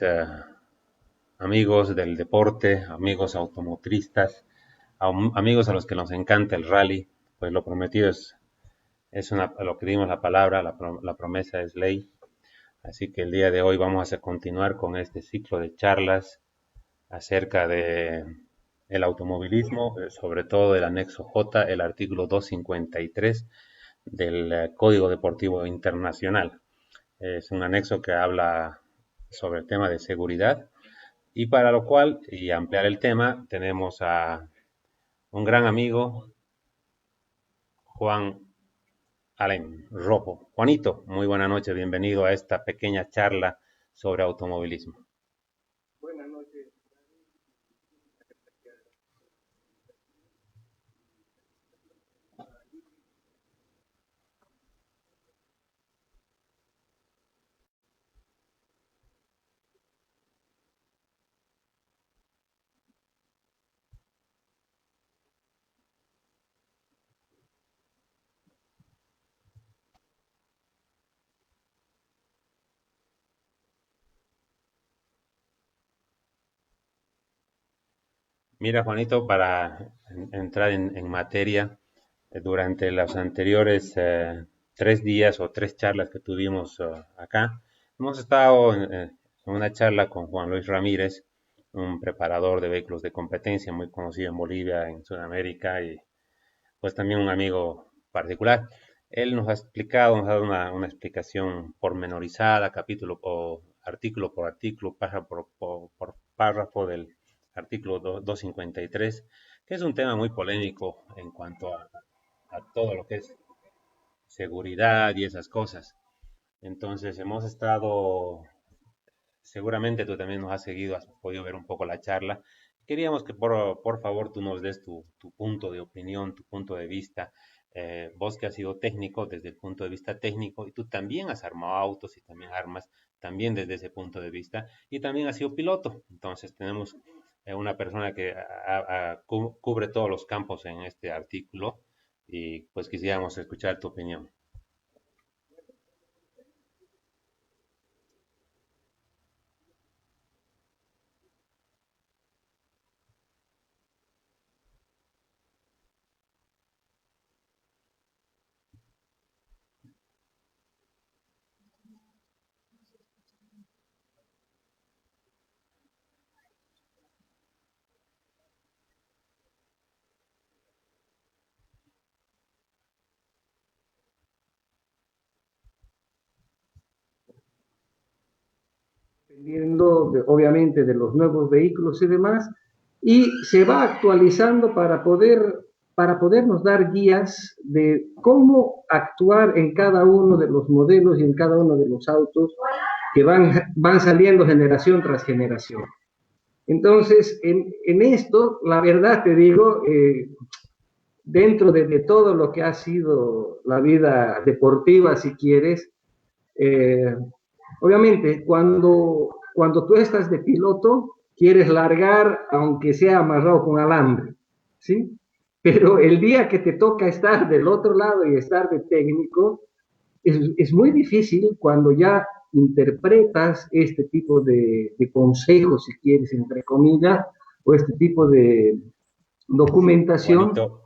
noches, amigos del deporte, amigos automotristas, amigos a los que nos encanta el rally. Pues lo prometido lo que dimos la palabra, la promesa es ley. Así que el día de hoy vamos a continuar con este ciclo de charlas acerca de el automovilismo, sobre todo el anexo J, el artículo 253 del Código Deportivo Internacional. Es un anexo que habla sobre el tema de seguridad y para lo cual, y ampliar el tema, tenemos a un gran amigo, Juan Allen Rojo. Juanito, muy buena noche, bienvenido a esta pequeña charla sobre automovilismo. Buenas noches. Mira, Juanito, para entrar en materia, durante los anteriores 3 días o 3 charlas que tuvimos acá, hemos estado en una charla con Juan Luis Ramírez, un preparador de vehículos de competencia muy conocido en Bolivia, en Sudamérica, y pues también un amigo particular. Él nos ha explicado, nos ha dado una explicación pormenorizada, capítulo o artículo por artículo, párrafo por párrafo del artículo 253, que es un tema muy polémico en cuanto a todo lo que es seguridad y esas cosas. Entonces hemos estado, seguramente tú también nos has seguido, has podido ver un poco la charla. Queríamos que por favor tú nos des tu punto de opinión, tu punto de vista. Vos que has sido técnico desde el punto de vista técnico y tú también has armado autos y también armas también desde ese punto de vista y también has sido piloto. Entonces tenemos una persona que cubre todos los campos en este artículo y pues quisiéramos escuchar tu opinión. Dependiendo obviamente de los nuevos vehículos y demás, y se va actualizando para podernos dar guías de cómo actuar en cada uno de los modelos y en cada uno de los autos que van saliendo generación tras generación. Entonces, en esto, la verdad te digo, dentro de todo lo que ha sido la vida deportiva, si quieres, eh, obviamente, cuando tú estás de piloto, quieres largar aunque sea amarrado con alambre, ¿sí? Pero el día que te toca estar del otro lado y estar de técnico, es muy difícil cuando ya interpretas este tipo de consejos, si quieres, entre comillas, o este tipo de documentación. Juanito,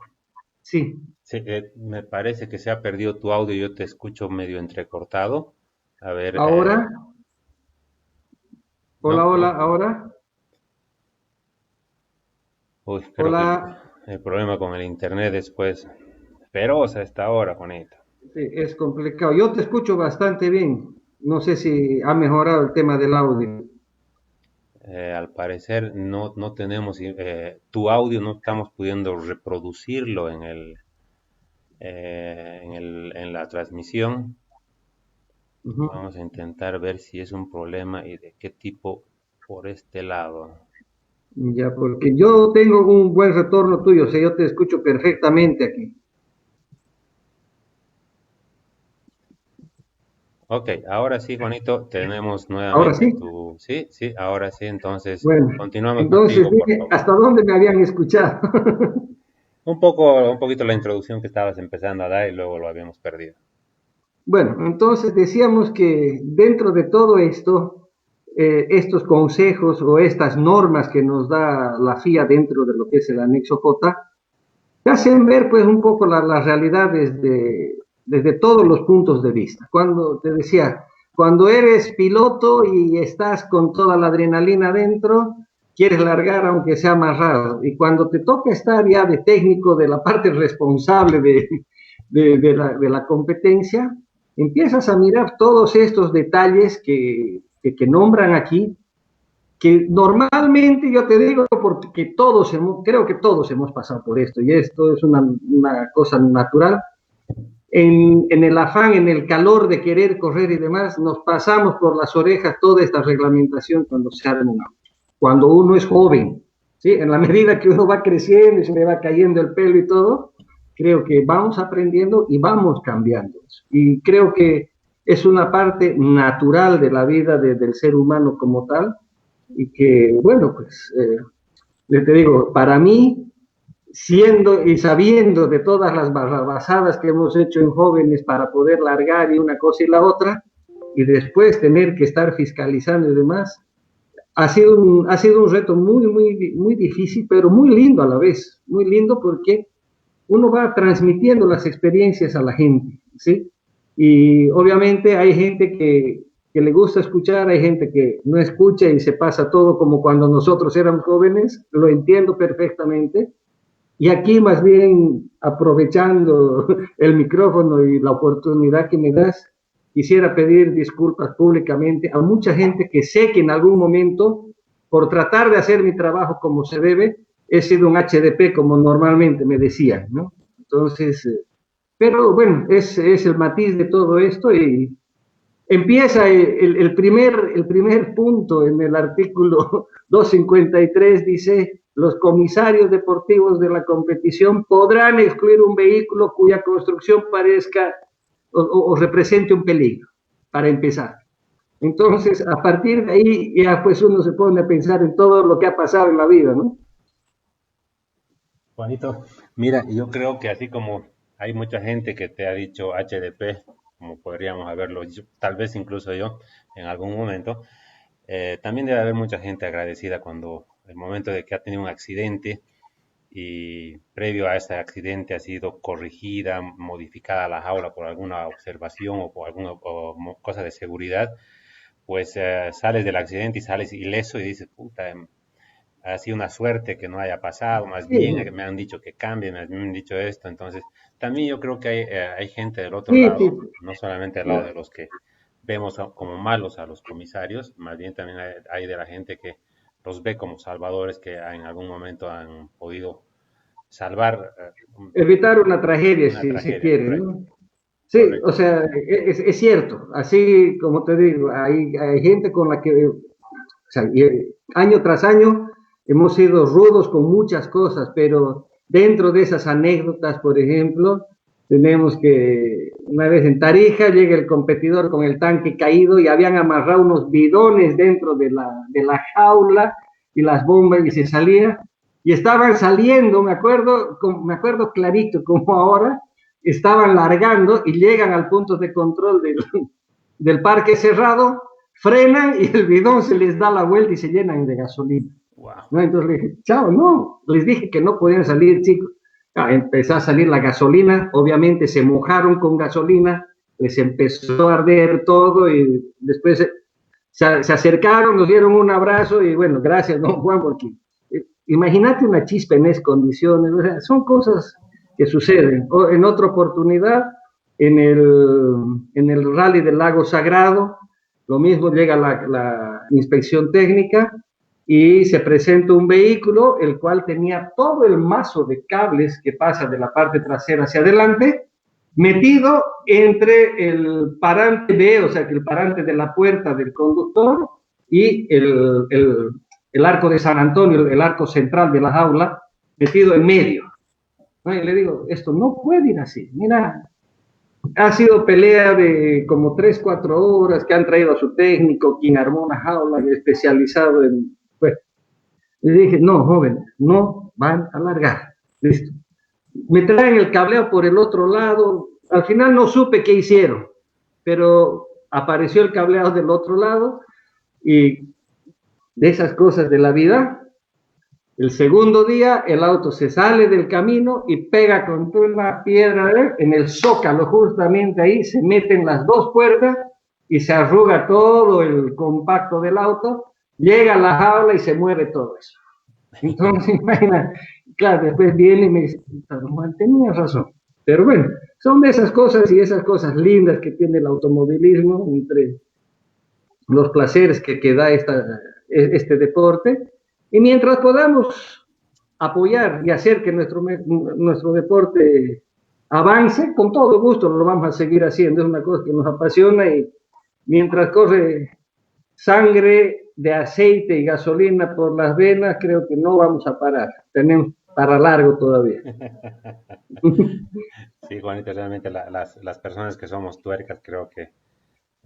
Sí, sí, me parece que se ha perdido tu audio, yo te escucho medio entrecortado. A ver, ahora, hola, no, hola, no. ahora, Uy, creo que hola. el problema con el internet después, feroz a esta hora, Juanito. Sí, es complicado. Yo te escucho bastante bien. No sé si ha mejorado el tema del audio. Al parecer no tenemos tu audio, no estamos pudiendo reproducirlo en la transmisión. Ujú. Vamos a intentar ver si es un problema y de qué tipo por este lado. Ya, porque yo tengo un buen retorno tuyo, o sea, yo te escucho perfectamente aquí. Ok, ahora sí, Juanito, tenemos Ahora nuevamente sí. tu... Sí, sí, ahora sí, entonces Bueno, continuamos entonces contigo, por dime favor. hasta dónde me habían escuchado. Un poquito la introducción que estabas empezando a dar y luego lo habíamos perdido. Bueno, entonces decíamos que dentro de todo esto, estos consejos o estas normas que nos da la FIA dentro de lo que es el anexo J, te hacen ver pues un poco la realidad desde todos los puntos de vista. Cuando te decía, cuando eres piloto y estás con toda la adrenalina dentro, quieres largar aunque sea amarrado. Y cuando te toca estar ya de técnico, de la parte responsable de la competencia, empiezas a mirar todos estos detalles que nombran aquí, que normalmente yo te digo porque creo que todos hemos pasado por esto, y esto es una cosa natural. En el afán, en el calor de querer correr y demás, nos pasamos por las orejas toda esta reglamentación cuando se arma un auto. Cuando uno es joven, ¿sí? En la medida que uno va creciendo y se le va cayendo el pelo y todo, creo que vamos aprendiendo y vamos cambiando. Y creo que es una parte natural de la vida del ser humano como tal, y que, bueno, pues, te digo, para mí, siendo y sabiendo de todas las barrabasadas que hemos hecho en jóvenes para poder largar y una cosa y la otra, y después tener que estar fiscalizando y demás, ha sido un reto muy difícil, pero muy lindo a la vez, muy lindo porque uno va transmitiendo las experiencias a la gente, ¿sí? Y obviamente hay gente que le gusta escuchar, hay gente que no escucha y se pasa todo como cuando nosotros éramos jóvenes, lo entiendo perfectamente. Y aquí más bien, aprovechando el micrófono y la oportunidad que me das, quisiera pedir disculpas públicamente a mucha gente que sé que en algún momento, por tratar de hacer mi trabajo como se debe, he sido un HDP como normalmente me decían, ¿no? Entonces, pero bueno, es el matiz de todo esto y empieza el primer punto en el artículo 253, dice, los comisarios deportivos de la competición podrán excluir un vehículo cuya construcción parezca o represente un peligro, para empezar. Entonces, a partir de ahí, ya pues uno se pone a pensar en todo lo que ha pasado en la vida, ¿no? Juanito, mira, yo creo que así como hay mucha gente que te ha dicho HDP, como podríamos haberlo dicho, tal vez incluso yo en algún momento, también debe haber mucha gente agradecida cuando el momento de que ha tenido un accidente y previo a ese accidente ha sido corregida, modificada la jaula por alguna observación o por alguna cosa de seguridad, pues sales del accidente y sales ileso y dices, puta, ha sido una suerte que no haya pasado, más Sí, bien me han dicho que cambie, me han dicho esto, entonces también yo creo que hay gente del otro sí, lado, sí, no solamente al lado de los que vemos como malos a los comisarios, más bien también hay de la gente que los ve como salvadores que en algún momento han podido salvar evitar una tragedia una si se tragedia, quiere, correcto, ¿no? Sí, o correcto. sea, es cierto, así como te digo, hay gente con la que, o sea, año tras año hemos sido rudos con muchas cosas, pero dentro de esas anécdotas, por ejemplo, tenemos que una vez en Tarija llega el competidor con el tanque caído y habían amarrado unos bidones dentro de la jaula y las bombas y se salía y estaban saliendo, me acuerdo clarito como ahora, estaban largando y llegan al punto de control del parque cerrado, frenan y el bidón se les da la vuelta y se llenan de gasolina. Wow. ¿No? Entonces le dije, chao, no, les dije que no podían salir, chicos. Empezó a salir la gasolina, obviamente se mojaron con gasolina, les empezó a arder todo y después se acercaron, nos dieron un abrazo y bueno, gracias, don Juan, porque imagínate una chispa en esas condiciones, o sea, son cosas que suceden. O en otra oportunidad, en el rally del Lago Sagrado, lo mismo llega la inspección técnica y se presenta un vehículo el cual tenía todo el mazo de cables que pasa de la parte trasera hacia adelante metido entre el parante B, o sea, que el parante de la puerta del conductor y el arco de San Antonio, el arco central de la jaula, metido en medio. ¿No? Y le digo, esto no puede ir así. Mira, ha sido pelea de como 3, 4 horas que han traído a su técnico, quien armó una jaula especializado en... Pues, le dije, no, joven, no van a largar. Listo. Me traen el cableo por el otro lado. Al final no supe qué hicieron, pero apareció el cableado del otro lado Y de esas cosas de la vida, el segundo día el auto se sale del camino y pega contra una piedra en el zócalo, justamente ahí se meten las dos puertas y se arruga todo el compacto del auto, llega a la jaula y se mueve todo eso. Entonces, imagina, claro, después viene y me dice, tenía razón. Pero bueno, son de esas cosas y esas cosas lindas que tiene el automovilismo, entre los placeres que da este deporte. Y mientras podamos apoyar y hacer que nuestro deporte avance, con todo gusto lo vamos a seguir haciendo. Es una cosa que nos apasiona y mientras corre sangre de aceite y gasolina por las venas, creo que no vamos a parar. Tenemos para largo todavía. Sí, Juanito, realmente las personas que somos tuercas, creo que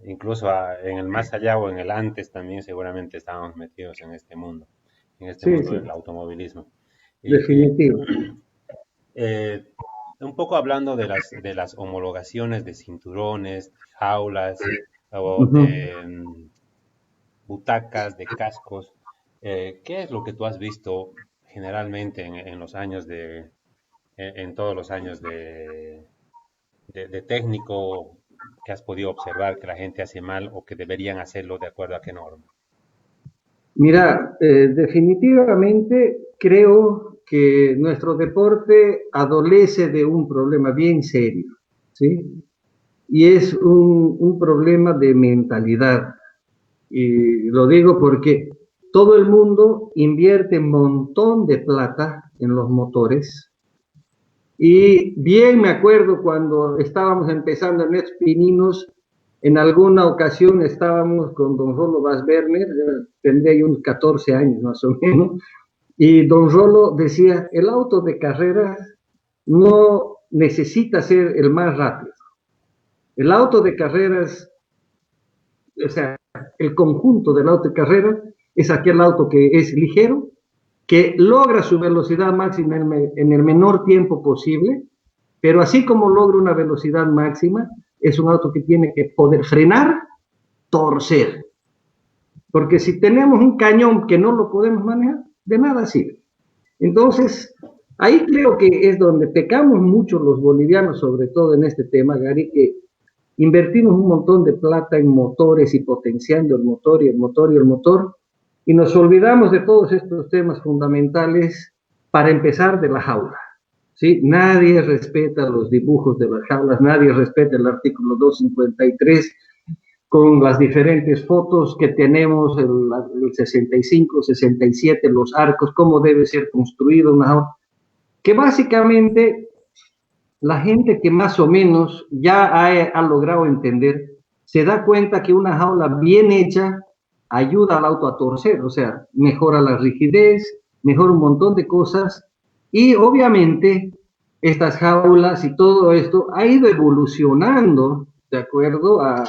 incluso en el más allá o en el antes también seguramente estábamos metidos en este Sí, mundo sí, del automovilismo. Y definitivo. eh, un poco hablando de las homologaciones de cinturones, de jaulas o Uh -huh. de butacas, de cascos, ¿qué es lo que tú has visto generalmente en los años en todos los años de técnico que has podido observar que la gente hace mal o que deberían hacerlo de acuerdo a qué norma? Mira, definitivamente creo que nuestro deporte adolece de un problema bien serio, ¿sí? Y es un problema de mentalidad. Y lo digo porque todo el mundo invierte un montón de plata en los motores. Y bien me acuerdo cuando estábamos empezando en estos pininos, en alguna ocasión estábamos con don Rolo Basberner, tendría yo unos 14 años más o menos, y don Rolo decía, el auto de carrera no necesita ser el más rápido. El auto de carreras, o sea, el conjunto del auto de carrera es aquel auto que es ligero, que logra su velocidad máxima en el menor tiempo posible, pero así como logra una velocidad máxima, es un auto que tiene que poder frenar, torcer. Porque si tenemos un cañón que no lo podemos manejar, de nada sirve. Entonces, ahí creo que es donde pecamos mucho los bolivianos, sobre todo en este tema, Gary, que invertimos un montón de plata en motores y potenciando el motor y el motor y el motor, y nos olvidamos de todos estos temas fundamentales para empezar de la jaula. ¿Sí? Nadie respeta los dibujos de las jaulas, nadie respeta el artículo 253 con las diferentes fotos que tenemos, el 65, 67, los arcos, cómo debe ser construido una jaula, que básicamente la gente que más o menos ya ha logrado entender, se da cuenta que una jaula bien hecha ayuda al auto a torcer, o sea, mejora la rigidez, mejora un montón de cosas, y obviamente estas jaulas y todo esto ha ido evolucionando de acuerdo a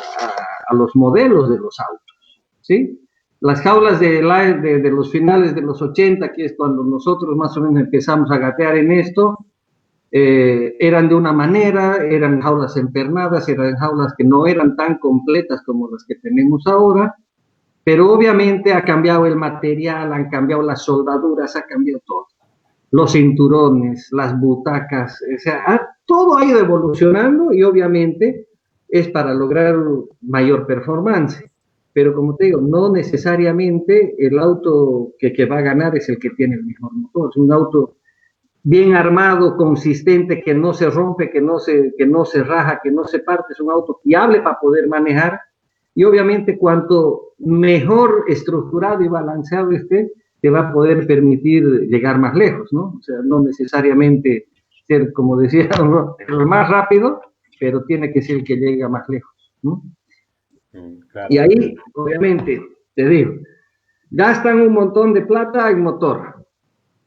los modelos de los autos, ¿sí? Las jaulas de los finales de los 80, que es cuando nosotros más o menos empezamos a gatear en esto, eran de una manera, eran jaulas empernadas, eran jaulas que no eran tan completas como las que tenemos ahora, pero obviamente ha cambiado el material, han cambiado las soldaduras, ha cambiado todo. Los cinturones, las butacas, o sea, todo ha ido evolucionando y obviamente es para lograr mayor performance. Pero como te digo, no necesariamente el auto que va a ganar es el que tiene el mejor motor. Es un auto bien armado, consistente, que no se rompe, que no se raja, que no se parte. Es un auto fiable para poder manejar. Y obviamente cuanto mejor estructurado y balanceado esté, te va a poder permitir llegar más lejos, ¿no? O sea, no necesariamente ser, como decía, el más rápido, pero tiene que ser el que llega más lejos, ¿no? Claro. Y ahí, obviamente, te digo, gastan un montón de plata en motor,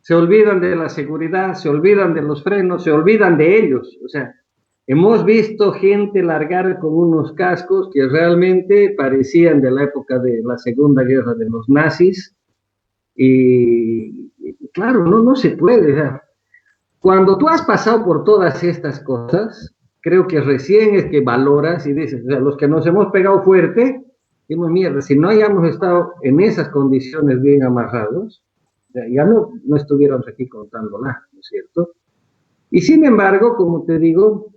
se olvidan de la seguridad, se olvidan de los frenos, se olvidan de ellos, o sea, hemos visto gente largar con unos cascos que realmente parecían de la época de la Segunda Guerra de los nazis, y claro, no se puede. O sea, cuando tú has pasado por todas estas cosas, creo que recién es que valoras y dices, o sea, los que nos hemos pegado fuerte, dijimos, mierda, si no hayamos estado en esas condiciones bien amarrados, ya no estuviéramos aquí contando nada, ¿no es cierto? Y sin embargo, como te digo,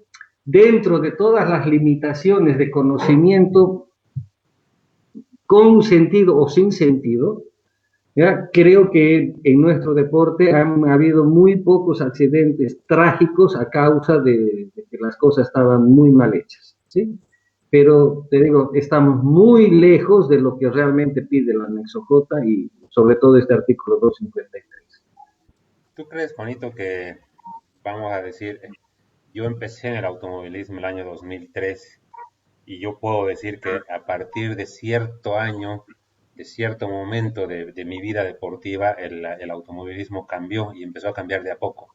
dentro de todas las limitaciones de conocimiento, con sentido o sin sentido, ¿ya? Creo que en nuestro deporte han habido muy pocos accidentes trágicos a causa de que las cosas estaban muy mal hechas, ¿sí? Pero te digo, estamos muy lejos de lo que realmente pide el anexo J y sobre todo este artículo 253. ¿Tú crees, Juanito, que, vamos a decir, yo empecé en el automovilismo el año 2003 y yo puedo decir que a partir de cierto año, de cierto momento de mi vida deportiva, el automovilismo cambió y empezó a cambiar de a poco?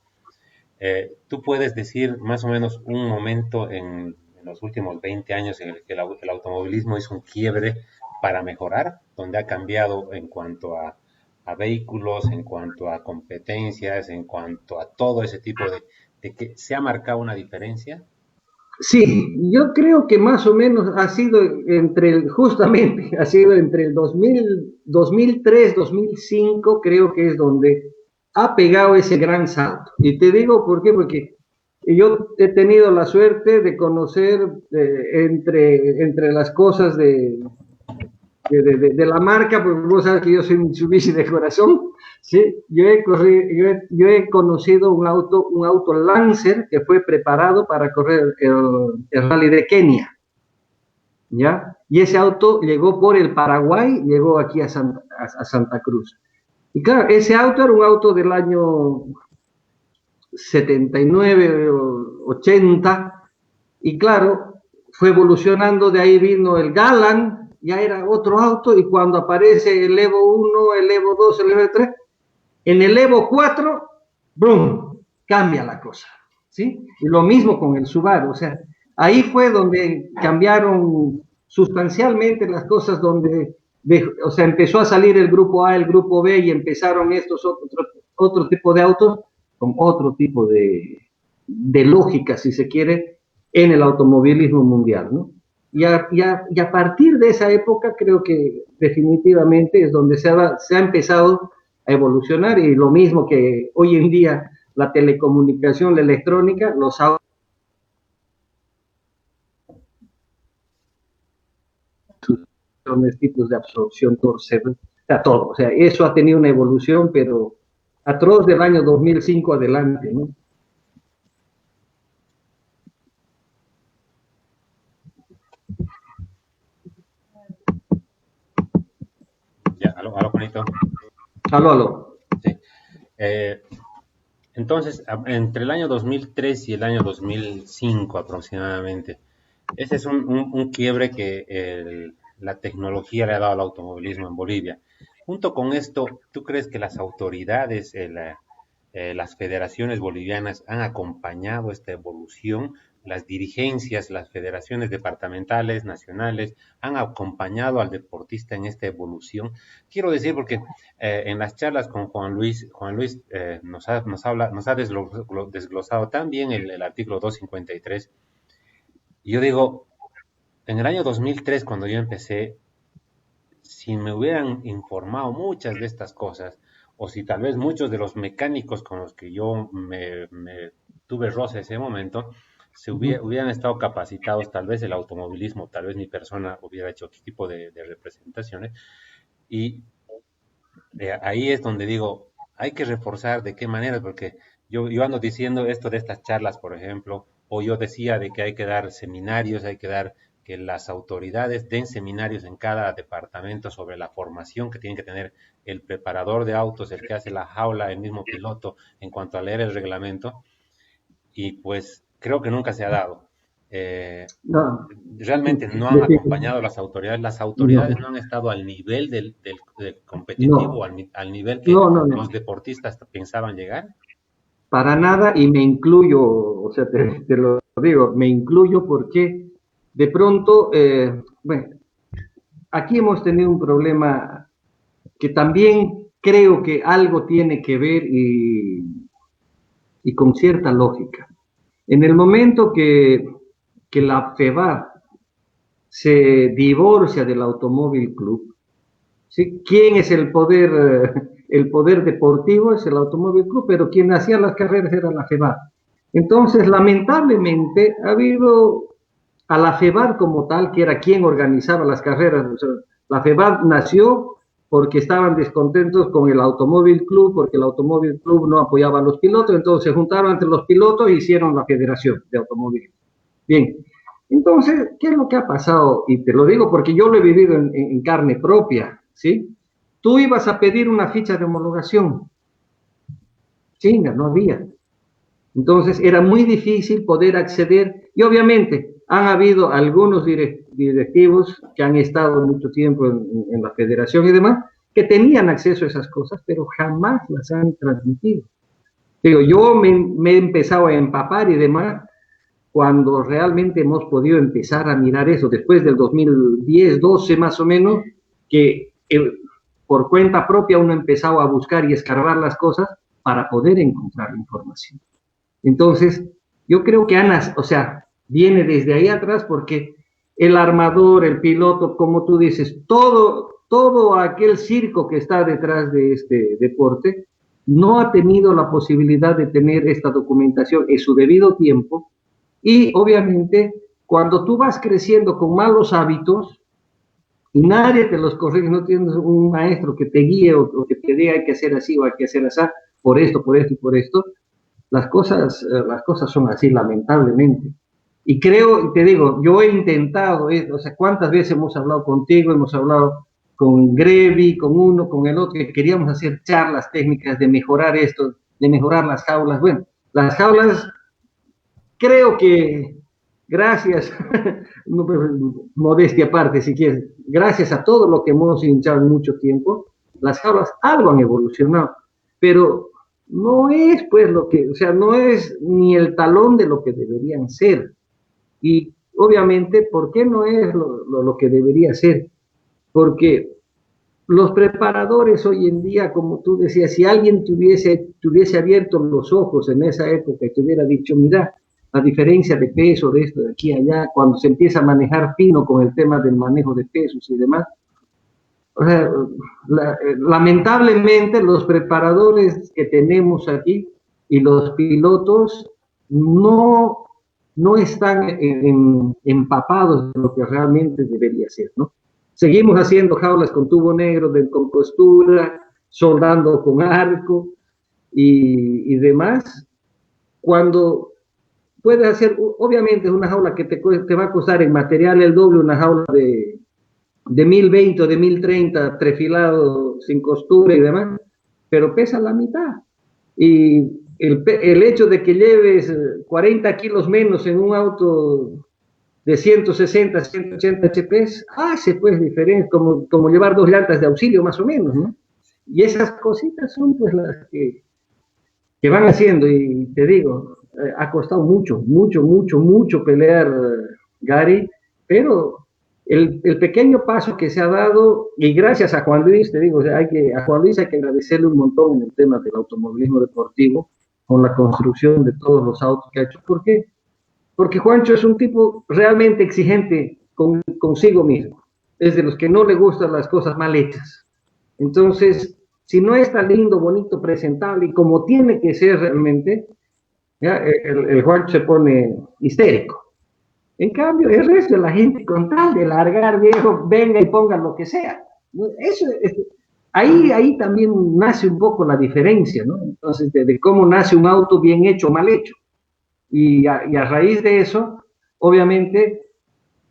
¿Tú puedes decir más o menos un momento en los últimos 20 años en el que el automovilismo hizo un quiebre para mejorar, donde ha cambiado en cuanto a vehículos, en cuanto a competencias, en cuanto a todo ese tipo de que se ha marcado una diferencia? Sí, yo creo que más o menos ha sido justamente, ha sido entre el 2003, 2005, creo que es donde ha pegado ese gran salto. Y te digo por qué, porque yo he tenido la suerte de conocer entre las cosas de la marca, porque vos sabes que yo soy Mitsubishi de corazón, ¿sí? Yo he conocido un auto Lancer que fue preparado para correr el rally de Kenia, ¿ya? Y ese auto llegó por el Paraguay, llegó aquí a Santa Cruz. Y claro, ese auto era un auto del año 79 o 80, y claro, fue evolucionando, de ahí vino el Galant, ya era otro auto, y cuando aparece el Evo 1, el Evo 2, el Evo 3, en el Evo 4, ¡brum!, cambia la cosa, ¿sí? Y lo mismo con el Subaru, o sea, ahí fue donde cambiaron sustancialmente las cosas, o sea, empezó a salir el grupo A, el grupo B, y empezaron estos otro tipo de autos con otro tipo de lógica, si se quiere, en el automovilismo mundial, ¿no? Y a partir de esa época creo que definitivamente es donde se ha empezado a evolucionar, y lo mismo que hoy en día la telecomunicación, la electrónica, los tipos de absorción torcida, o sea, todo. O sea, eso ha tenido una evolución, pero atroz del año 2005 adelante, ¿no? Ya, aló, Juanito. Aló, aló. Sí. Eh, entonces, entre el año 2003 y el año 2005 aproximadamente, ese es un quiebre que la tecnología le ha dado al automovilismo en Bolivia. Junto con esto, ¿tú crees que las autoridades, las federaciones bolivianas han acompañado esta evolución? Las dirigencias, las federaciones departamentales, nacionales, han acompañado al deportista en esta evolución. Quiero decir porque en las charlas con Juan Luis nos ha desglosado tan bien el artículo 253. Y yo digo, en el año 2003, cuando yo empecé, si me hubieran informado muchas de estas cosas, o si tal vez muchos de los mecánicos con los que yo me tuve roce ese momento, hubieran estado capacitados, tal vez el automovilismo, tal vez mi persona hubiera hecho otro tipo de representaciones, y ahí es donde digo, hay que reforzar de qué manera, porque yo ando diciendo esto de estas charlas, por ejemplo, o yo decía de que hay que dar seminarios, hay que dar que las autoridades den seminarios en cada departamento sobre la formación que tiene que tener el preparador de autos, el que hace la jaula, el mismo piloto, en cuanto a leer el reglamento, y pues creo que nunca se ha dado. No, Realmente no han acompañado a las no, autoridades no han estado al nivel del competitivo, no, al nivel que no, no, los no, deportistas pensaban llegar. para nada, y me incluyo, o sea, te lo digo, me incluyo porque de pronto, bueno, aquí hemos tenido un problema que también creo que algo tiene que ver, y con cierta lógica. En el momento que la FEBA se divorcia del Automóvil Club. ¿Sí? ¿Quién es el poder? El poder deportivo es el Automóvil Club, pero quien hacía las carreras era la FEBAR. Entonces, lamentablemente, ha habido a la FEBAR como tal, que era quien organizaba las carreras. O sea, la FEBAR nació porque estaban descontentos con el Automóvil Club, porque el Automóvil Club no apoyaba a los pilotos, entonces se juntaron entre los pilotos e hicieron la Federación de Automóviles. Bien, entonces, ¿qué es lo que ha pasado? Y te lo digo porque yo lo he vivido en carne propia, ¿sí? Tú ibas a pedir una ficha de homologación, chinga, no había. Entonces era muy difícil poder acceder y obviamente han habido algunos directivos que han estado mucho tiempo en la federación y demás, que tenían acceso a esas cosas, pero jamás las han transmitido. Digo, yo me he empezado a empapar y demás cuando realmente hemos podido empezar a mirar eso, después del 2010, 12 más o menos, que por cuenta propia uno empezaba a buscar y escarbar las cosas para poder encontrar información. Entonces, yo creo que Ana, o sea, viene desde ahí atrás porque el armador, el piloto, como tú dices, todo aquel circo que está detrás de este deporte, no ha tenido la posibilidad de tener esta documentación en su debido tiempo y obviamente cuando tú vas creciendo con malos hábitos y nadie te los corrige, no tienes un maestro que te guíe o que te diga hay que hacer así o hay que hacer así, por esto y por esto, las cosas son así, lamentablemente. Y creo, te digo, yo he intentado, o sea, cuántas veces hemos hablado contigo, hemos hablado con Grevi, con uno, con el otro, que queríamos hacer charlas técnicas de mejorar esto, de mejorar las jaulas. Bueno, las jaulas, creo que gracias, modestia aparte si quieres, gracias a todo lo que hemos hinchado en mucho tiempo, las jaulas algo han evolucionado, pero no es pues lo que, o sea, no es ni el talón de lo que deberían ser. Y obviamente, ¿por qué no es lo que debería ser? Porque los preparadores hoy en día, como tú decías, si alguien te hubiese abierto los ojos en esa época y te hubiera dicho, mira, la diferencia de peso de esto de aquí a allá, cuando se empieza a manejar fino con el tema del manejo de pesos y demás, o sea, lamentablemente los preparadores que tenemos aquí y los pilotos no, no están empapados de lo que realmente debería ser, ¿no? Seguimos haciendo jaulas con tubo negro, con costura, soldando con arco y demás, cuando puedes hacer, obviamente, una jaula que te va a costar en material el doble, una jaula de 1020 o de 1030 trefilado sin costura y demás, pero pesa la mitad. Y el hecho de que lleves 40 kilos menos en un auto de 160, 180 HPs, hace pues diferencia, como llevar dos llantas de auxilio más o menos, ¿no? Y esas cositas son pues las que van haciendo, y te digo, ha costado mucho, mucho, mucho, mucho pelear, Gary, pero el pequeño paso que se ha dado, y gracias a Juan Luis, te digo, o sea, a Juan Luis hay que agradecerle un montón en el tema del automovilismo deportivo, con la construcción de todos los autos que ha hecho. ¿Por qué? Porque Juancho es un tipo realmente exigente consigo mismo, es de los que no le gustan las cosas mal hechas. Entonces, si no está lindo, bonito, presentable y como tiene que ser realmente, ya, el Juancho se pone histérico. En cambio, el resto de la gente, con tal de largar, viejo, venga y ponga lo que sea. Eso ahí también nace un poco la diferencia, ¿no? Entonces, de cómo nace un auto bien hecho o mal hecho. Y a raíz de eso, obviamente,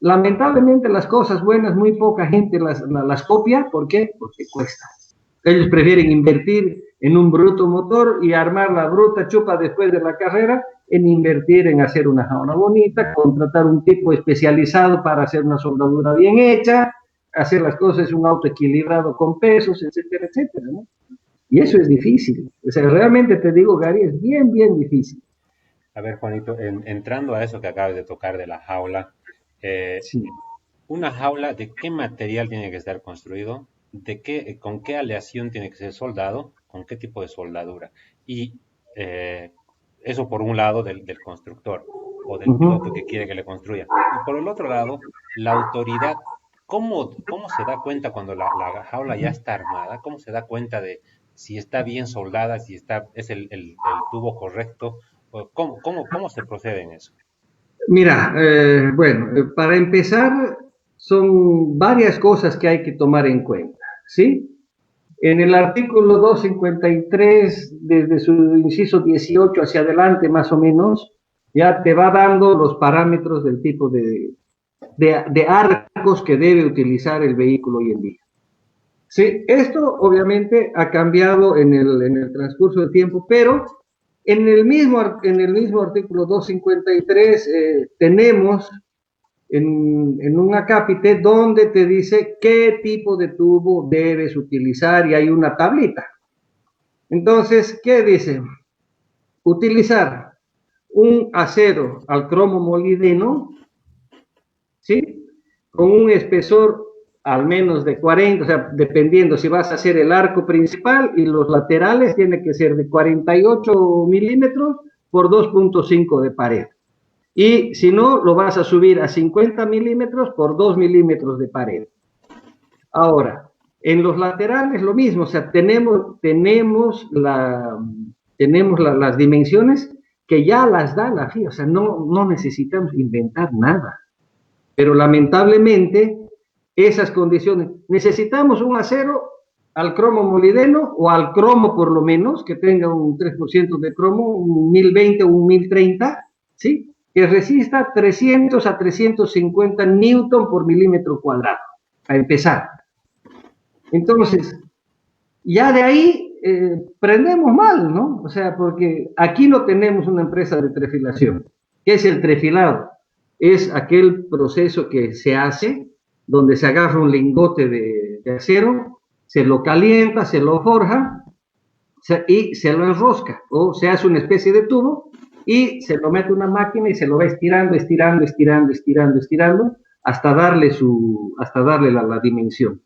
lamentablemente las cosas buenas, muy poca gente las copia. ¿Por qué? Porque cuesta. Ellos prefieren invertir en un bruto motor y armar la bruta chupa después de la carrera en invertir en hacer una jaula bonita, contratar un tipo especializado para hacer una soldadura bien hecha, hacer las cosas, un auto equilibrado con pesos, etcétera, etcétera, ¿no? Y eso es difícil. O sea, realmente te digo, Gary, es bien, bien difícil. A ver, Juanito, entrando a eso que acabas de tocar de la jaula, eh, Sí. una jaula, ¿de qué material tiene que estar construido? ¿Con qué aleación tiene que ser soldado? ¿Con qué tipo de soldadura? Y eso por un lado del constructor. o del piloto que quiere que le construya. Y por el otro lado, la autoridad, ¿cómo se da cuenta cuando la jaula ya está armada? ¿Cómo se da cuenta de si está bien soldada, si es el tubo correcto? ¿O cómo se procede en eso? Mira, bueno, para empezar, son varias cosas que hay que tomar en cuenta, ¿sí? En el artículo 253, desde su inciso 18 hacia adelante, más o menos, ya te va dando los parámetros del tipo de arcos que debe utilizar el vehículo hoy en día. Sí, esto obviamente ha cambiado en el transcurso del tiempo, pero en el mismo artículo 253 tenemos en un acápite donde te dice qué tipo de tubo debes utilizar y hay una tablita. Entonces, ¿qué dice? Utilizar un acero al cromo molibdeno, ¿sí? Con un espesor al menos de 40, o sea, dependiendo si vas a hacer el arco principal y los laterales, tiene que ser de 48 milímetros por 2.5 de pared. Y si no, lo vas a subir a 50 milímetros por 2 milímetros de pared. Ahora, en los laterales lo mismo, o sea, las dimensiones que ya las da la FIA, o sea, no necesitamos inventar nada. Pero lamentablemente, esas condiciones, necesitamos un acero al cromo molibdeno o al cromo por lo menos, que tenga un 3% de cromo, un 1020 o un 1030, ¿sí? Que resista 300 a 350 newton por milímetro cuadrado, a empezar. Entonces, ya de ahí prendemos mal, ¿no? O sea, porque aquí no tenemos una empresa de trefilación. ¿Qué es el trefilado? Es aquel proceso que se hace donde se agarra un lingote de acero, se lo calienta, se lo forja y se lo enrosca, o se hace una especie de tubo y se lo mete una máquina y se lo va estirando, estirando, estirando, estirando, estirando, hasta darle la dimensión.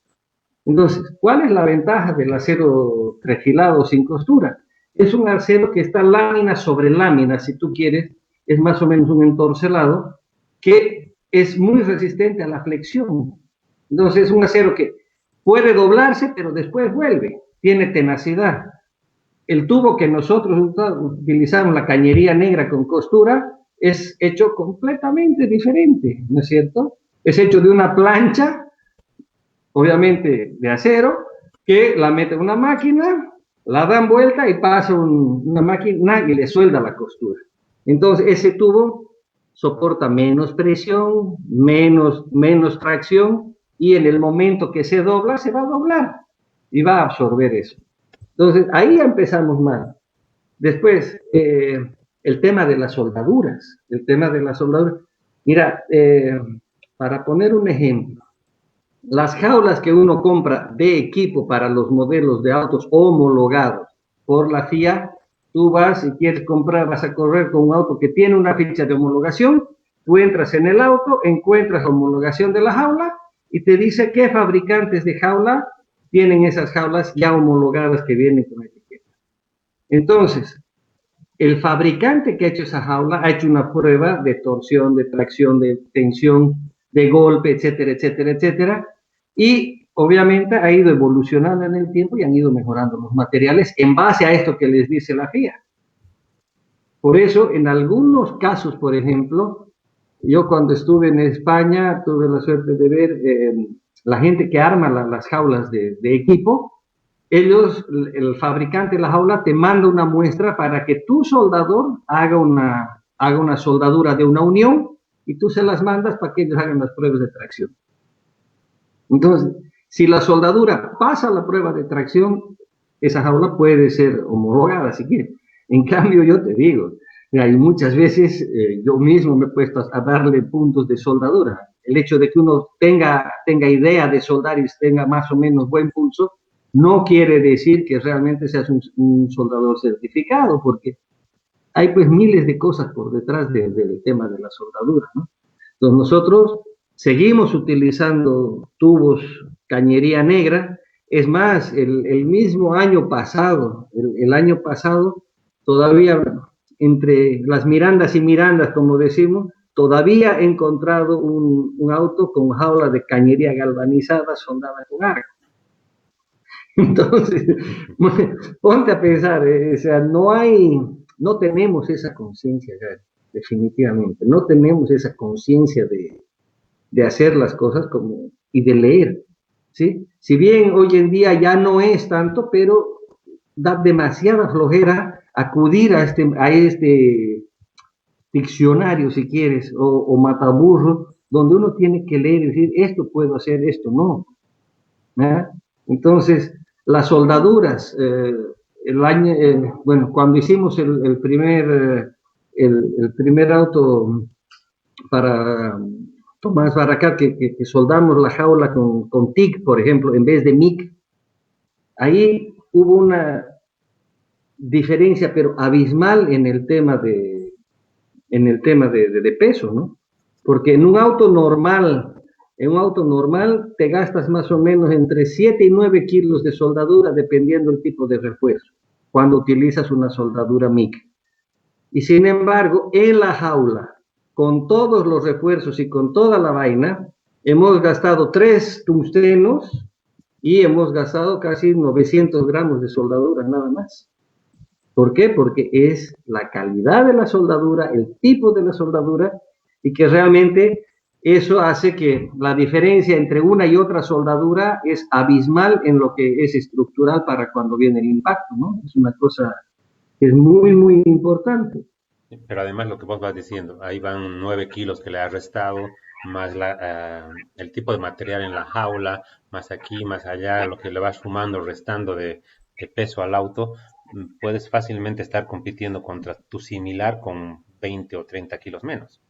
Entonces, ¿cuál es la ventaja del acero trefilado sin costura? Es un acero que está lámina sobre lámina, si tú quieres, es más o menos un entorcelado, que es muy resistente a la flexión. Entonces, es un acero que puede doblarse, pero después vuelve, tiene tenacidad. El tubo que nosotros utilizamos, la cañería negra con costura, es hecho completamente diferente, ¿no es cierto? Es hecho de una plancha, obviamente de acero, que la mete en una máquina, la dan vuelta y pasa una máquina y le suelda la costura. Entonces ese tubo soporta menos presión, menos tracción, y en el momento que se dobla, se va a doblar y va a absorber eso. Entonces ahí empezamos mal. Después, el tema de las soldaduras, Mira, para poner un ejemplo, las jaulas que uno compra de equipo para los modelos de autos homologados por la FIA, tú vas y quieres comprar, vas a correr con un auto que tiene una ficha de homologación, tú entras en el auto, encuentras la homologación de la jaula y te dice qué fabricantes de jaula tienen esas jaulas ya homologadas que vienen con etiqueta. Entonces, el fabricante que ha hecho esa jaula ha hecho una prueba de torsión, de tracción, de tensión, de golpe, etcétera, etcétera, etcétera, y obviamente ha ido evolucionando en el tiempo y han ido mejorando los materiales en base a esto que les dice la FIA. Por eso, en algunos casos, por ejemplo, yo cuando estuve en España tuve la suerte de ver la gente que arma las jaulas de equipo. Ellos, el fabricante de la jaula te manda una muestra para que tu soldador haga una soldadura de una unión y tú se las mandas para que ellos hagan las pruebas de tracción. Entonces, si la soldadura pasa la prueba de tracción, esa jaula puede ser homologada si quieres. En cambio, yo te digo, hay muchas veces yo mismo me he puesto a darle puntos de soldadura. El hecho de que uno tenga idea de soldar y tenga más o menos buen pulso, no quiere decir que realmente seas un soldador certificado, porque hay pues miles de cosas por detrás del tema de la soldadura, ¿no? Entonces nosotros seguimos utilizando tubos cañería negra. Es más, el mismo año pasado, el año pasado, todavía entre las Mirandas y Mirandas, como decimos, todavía he encontrado un auto con jaula de cañería galvanizada soldada con arco. Entonces, ponte a pensar, o sea, no tenemos esa conciencia, definitivamente, no tenemos esa conciencia de hacer las cosas como, y de leer, ¿sí? Si bien hoy en día ya no es tanto, pero da demasiada flojera acudir a este diccionario, si quieres, o mataburro, donde uno tiene que leer y decir, esto puedo hacer, esto no. ¿Eh? Entonces, las soldaduras, bueno, cuando hicimos el primer auto para Tomás Barracat, que soldamos la jaula con TIC, por ejemplo, en vez de MIC, ahí hubo una diferencia, pero abismal en el tema de peso, ¿no? Porque en un auto normal te gastas más o menos entre 7 y 9 kilos de soldadura, dependiendo del tipo de refuerzo, cuando utilizas una soldadura MIG. Y sin embargo, en la jaula, con todos los refuerzos y con toda la vaina, hemos gastado 3 tungstenos y hemos gastado casi 900 gramos de soldadura, nada más. ¿Por qué? Porque es la calidad de la soldadura, el tipo de la soldadura, y que realmente eso hace que la diferencia entre una y otra soldadura es abismal en lo que es estructural para cuando viene el impacto, ¿no? Es una cosa que es muy, muy importante. Pero además lo que vos vas diciendo, ahí van 9 kilos que le has restado, más el tipo de material en la jaula, más aquí, más allá, lo que le vas sumando, restando de peso al auto, puedes fácilmente estar compitiendo contra tu similar con 20 o 30 kilos menos.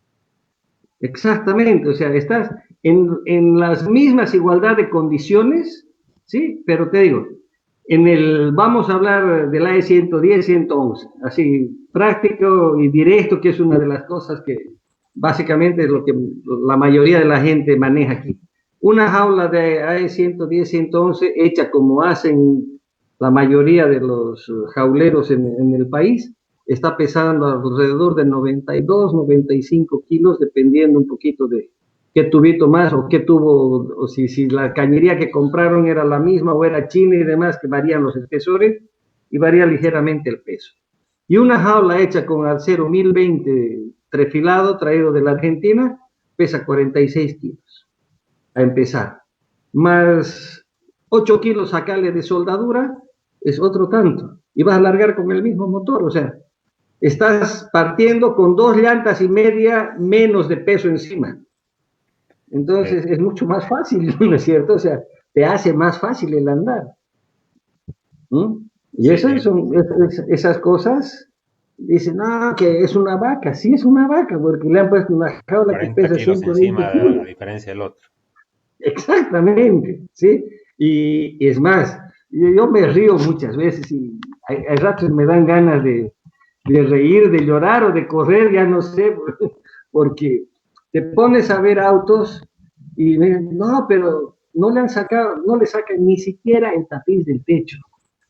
Exactamente, o sea, estás en las mismas igualdad de condiciones, ¿sí? Pero te digo, vamos a hablar del AE 110, 111, así práctico y directo, que es una de las cosas que básicamente es lo que la mayoría de la gente maneja aquí. Una jaula de AE 110, 111 hecha como hacen la mayoría de los jauleros en el país, está pesando alrededor de 92, 95 kilos, dependiendo un poquito de qué tubito más o qué tubo, o si la cañería que compraron era la misma o era china y demás, que varían los espesores y varía ligeramente el peso. Y una jaula hecha con acero 1020 trefilado, traído de la Argentina, pesa 46 kilos, a empezar. Más 8 kilos sacarle de soldadura, es otro tanto. Y vas a largar con el mismo motor, o sea, estás partiendo con 2 llantas y media menos de peso encima. Entonces es mucho más fácil, ¿no es cierto? O sea, te hace más fácil el andar. ¿Mm? Y Sí, esas cosas, dicen, no, que es una vaca. Sí, es una vaca, porque le han puesto una jaula que 40 pesa kilos 120 encima a kilos. diferencia del otro. Exactamente, ¿sí? Y es más, yo me río muchas veces y hay ratos me dan ganas de reír, de llorar o de correr, ya no sé, porque te pones a ver autos y no, pero no le han sacado, no le sacan ni siquiera el tapiz del techo,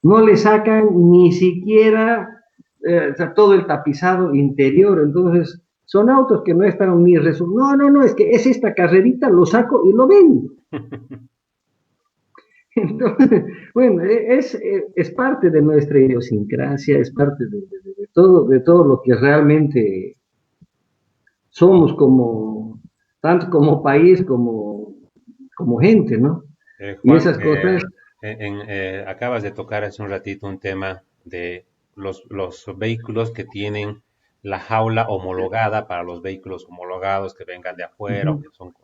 no le sacan ni siquiera o sea, todo el tapizado interior, entonces son autos que no están ni resueltos. No, no, es que es esta carrerita, lo saco y lo vendo. Entonces, bueno, es parte de nuestra idiosincrasia, es parte de todo lo que realmente somos como, tanto como país como gente, ¿no? Y Juan, esas cosas, acabas de tocar hace un ratito un tema de los vehículos que tienen la jaula homologada para los vehículos homologados que vengan de afuera o uh-huh, que son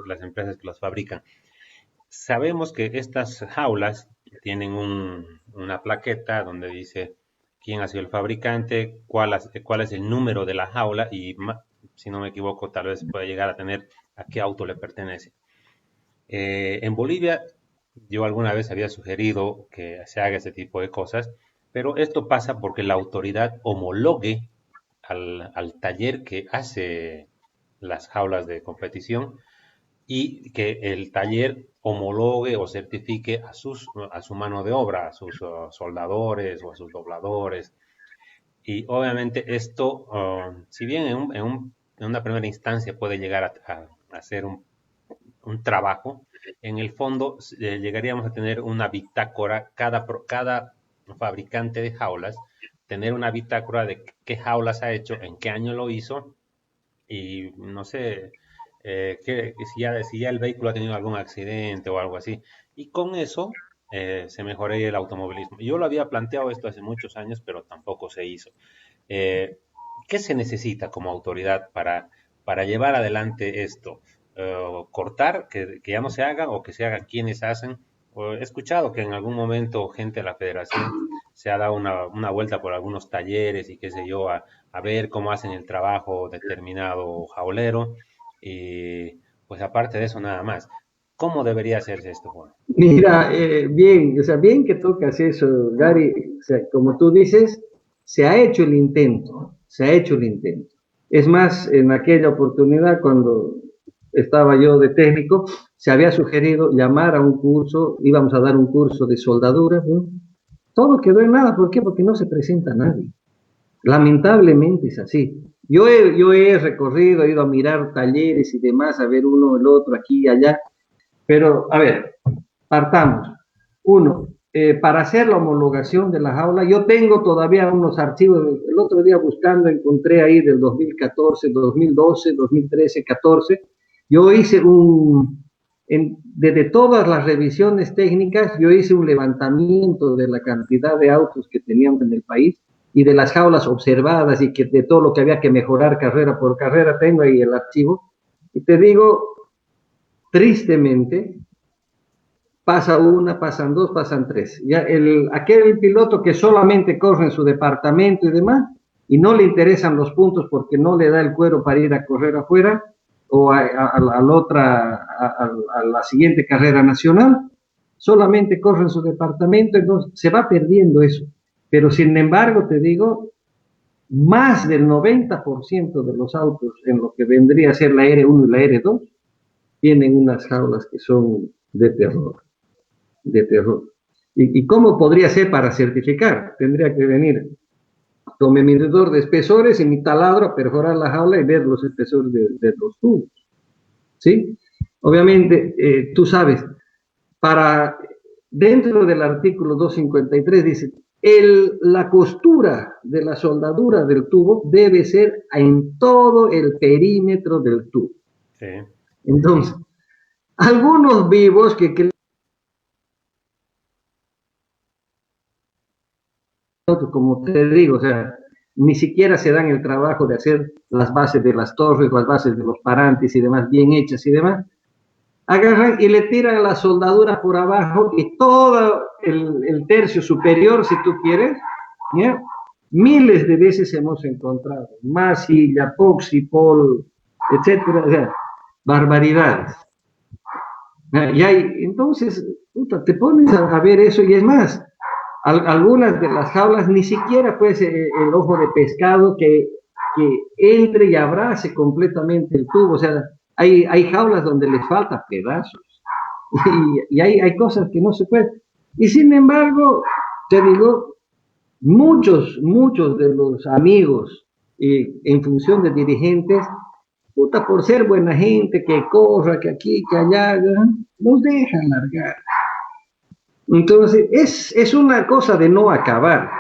las empresas que los fabrican. Sabemos que estas jaulas tienen una plaqueta donde dice quién ha sido el fabricante, cuál es el número de la jaula y, si no me equivoco, tal vez puede llegar a tener a qué auto le pertenece. En Bolivia, yo alguna vez había sugerido que se haga ese tipo de cosas, pero esto pasa porque la autoridad homologue al taller que hace las jaulas de competición y que el taller homologue o certifique a su mano de obra, a sus soldadores o a sus dobladores. Y obviamente esto, si bien en una primera instancia puede llegar a ser un trabajo, en el fondo llegaríamos a tener una bitácora, cada fabricante de jaulas, tener una bitácora de qué jaulas ha hecho, en qué año lo hizo, y no sé, si ya el vehículo ha tenido algún accidente o algo así. Y con eso se mejoraría el automovilismo. Yo lo había planteado esto hace muchos años, pero tampoco se hizo. Eh, ¿Qué se necesita como autoridad para llevar adelante esto? ¿Cortar, que ya no se haga o que se haga quienes hacen? He escuchado que en algún momento gente de la federación se ha dado una vuelta por algunos talleres y qué sé yo, a ver cómo hacen el trabajo determinado jaulero. Y pues aparte de eso, nada más. ¿Cómo debería hacerse esto, Juan? Mira, bien, o sea, bien que tocas eso, Gary. O sea, como tú dices, se ha hecho el intento, se ha hecho el intento. Es más, en aquella oportunidad, cuando estaba yo de técnico, se había sugerido llamar a un curso, íbamos a dar un curso de soldadura, ¿no? Todo quedó en nada, ¿por qué? Porque no se presenta nadie. Lamentablemente es así. Yo he recorrido, he ido a mirar talleres y demás, a ver uno, el otro, aquí y allá, pero a ver, partamos. Uno, para hacer la homologación de la jaula, yo tengo todavía unos archivos, el otro día buscando encontré ahí del 2014, 2012, 2013, 14. Yo hice desde todas las revisiones técnicas, yo hice un levantamiento de la cantidad de autos que teníamos en el país y de las jaulas observadas y que de todo lo que había que mejorar carrera por carrera, tengo ahí el archivo. Y te digo, tristemente, pasa una, pasan dos, pasan tres. Ya aquel piloto que solamente corre en su departamento y demás, y no le interesan los puntos porque no le da el cuero para ir a correr afuera o a la siguiente carrera nacional, solamente corre en su departamento, entonces se va perdiendo eso. Pero sin embargo, te digo, más del 90% de los autos en lo que vendría a ser la R1 y la R2 tienen unas jaulas que son de terror, de terror. ¿Y cómo podría ser para certificar? Tendría que venir con mi medidor de espesores y mi taladro a perforar la jaula y ver los espesores de los tubos. ¿Sí? Obviamente, tú sabes, para dentro del artículo 253 dice, la costura de la soldadura del tubo debe ser en todo el perímetro del tubo. Sí. Entonces, algunos vivos que como te digo, o sea, ni siquiera se dan el trabajo de hacer las bases de las torres, las bases de los parantes y demás bien hechas y demás, agarran y le tiran la soldadura por abajo y todo el tercio superior, si tú quieres, ¿ya? Miles de veces hemos encontrado masilla, poxipol, etcétera, o sea, barbaridades. Y entonces, puta, te pones a ver eso y es más, algunas de las jaulas ni siquiera pues el ojo de pescado que entre y abrace completamente el tubo, o sea, hay jaulas donde les falta pedazos y hay cosas que no se pueden. Y sin embargo, te digo, muchos de los amigos en función de dirigentes, puta, por ser buena gente, que corra, que aquí, que allá, nos dejan largar. Entonces, es una cosa de no acabar.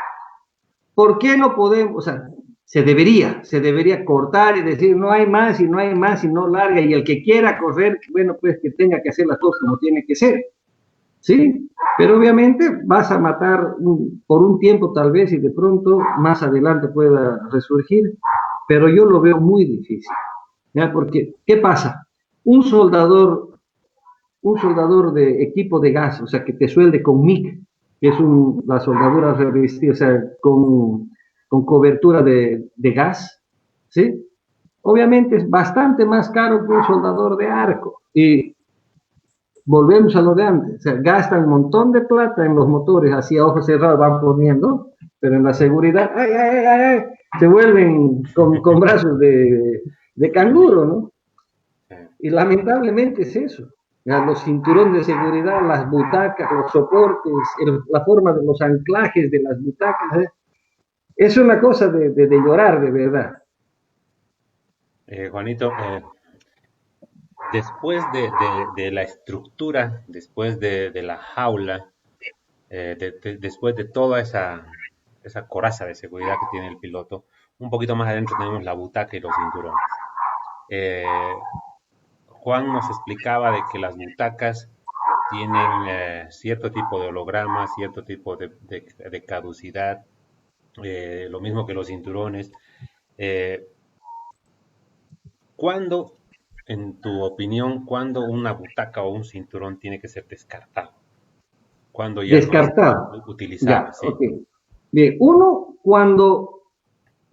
¿Por qué no podemos? O sea, se debería cortar y decir, no hay más y no hay más y no larga, y el que quiera correr, bueno, pues que tenga que hacer las cosas como tiene que ser, ¿sí? Pero obviamente vas a matar por un tiempo tal vez y de pronto más adelante pueda resurgir, pero yo lo veo muy difícil, ¿ya? Porque, ¿qué pasa? Un soldador un soldador de equipo de gas, o sea, que te suelde con MIG, que es la soldadura revestida, o sea, con cobertura de gas, ¿sí? Obviamente es bastante más caro que un soldador de arco. Y volvemos a lo de antes, o sea, gastan un montón de plata en los motores, así a ojos cerrados van poniendo, pero en la seguridad, ¡ay, ay, ay, ay! Se vuelven con brazos de canguro, ¿no? Y lamentablemente es eso. Los cinturones de seguridad, las butacas, los soportes, la forma de los anclajes de las butacas, Es una cosa de llorar, de verdad. Juanito, después de la estructura, después de la jaula, después de toda esa coraza de seguridad que tiene el piloto, un poquito más adentro tenemos la butaca y los cinturones. Eh, Juan nos explicaba de que las butacas tienen cierto tipo de holograma, cierto tipo de caducidad, lo mismo que los cinturones. Eh, ¿Cuándo, en tu opinión, cuándo una butaca o un cinturón tiene que ser descartado? ¿Cuándo ya no es Descartado. utilizable? Ya, Sí. ok. Bien, uno,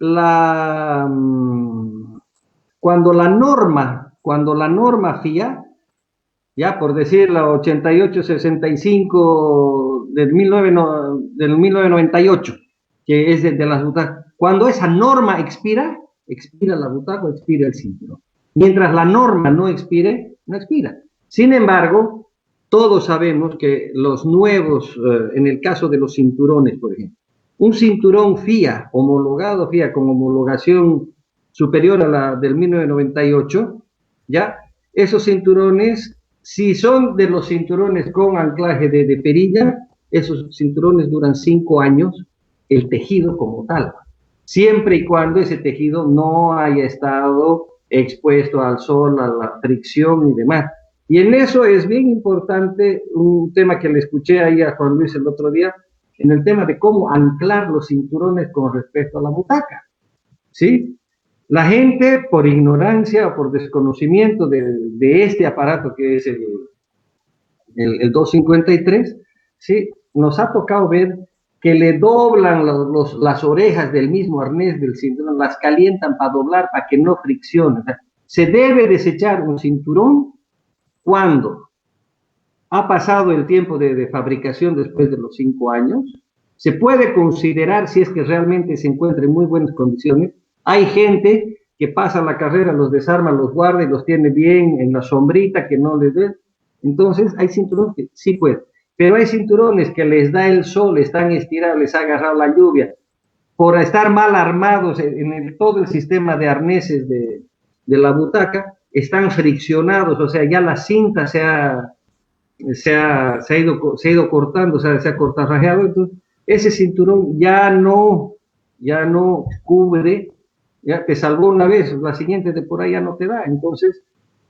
la, cuando la norma FIA, ya por decir la 8865 del 1998, que es de las butacas, cuando esa norma expira, expira la butaca o expira el cinturón. Mientras la norma no expire, no expira. Sin embargo, todos sabemos que los nuevos, en el caso de los cinturones, por ejemplo, un cinturón FIA, homologado FIA con homologación superior a la del 1998, ¿ya? Esos cinturones, si son de los cinturones con anclaje de perilla, esos cinturones duran 5 años, el tejido como tal, siempre y cuando ese tejido no haya estado expuesto al sol, a la fricción y demás. Y en eso es bien importante un tema que le escuché ahí a Juan Luis el otro día, en el tema de cómo anclar los cinturones con respecto a la butaca, ¿sí? La gente, por ignorancia o por desconocimiento de este aparato que es el 253, ¿sí? Nos ha tocado ver que le doblan las orejas del mismo arnés del cinturón, las calientan para doblar, para que no friccione. O sea, se debe desechar un cinturón cuando ha pasado el tiempo de fabricación después de los 5 años. Se puede considerar si es que realmente se encuentra en muy buenas condiciones. Hay gente que pasa la carrera, los desarma, los guarda y los tiene bien en la sombrita, que no les dé. Entonces, hay cinturones que sí pueden. Pero hay cinturones que les da el sol, están estirados, les ha agarrado la lluvia, por estar mal armados todo el sistema de arneses de la butaca, están friccionados, o sea, ya la cinta se ha ido cortando, o sea, se ha cortarrajeado, entonces ese cinturón ya no cubre, ya te salvó una vez, la siguiente temporada ya no te da, entonces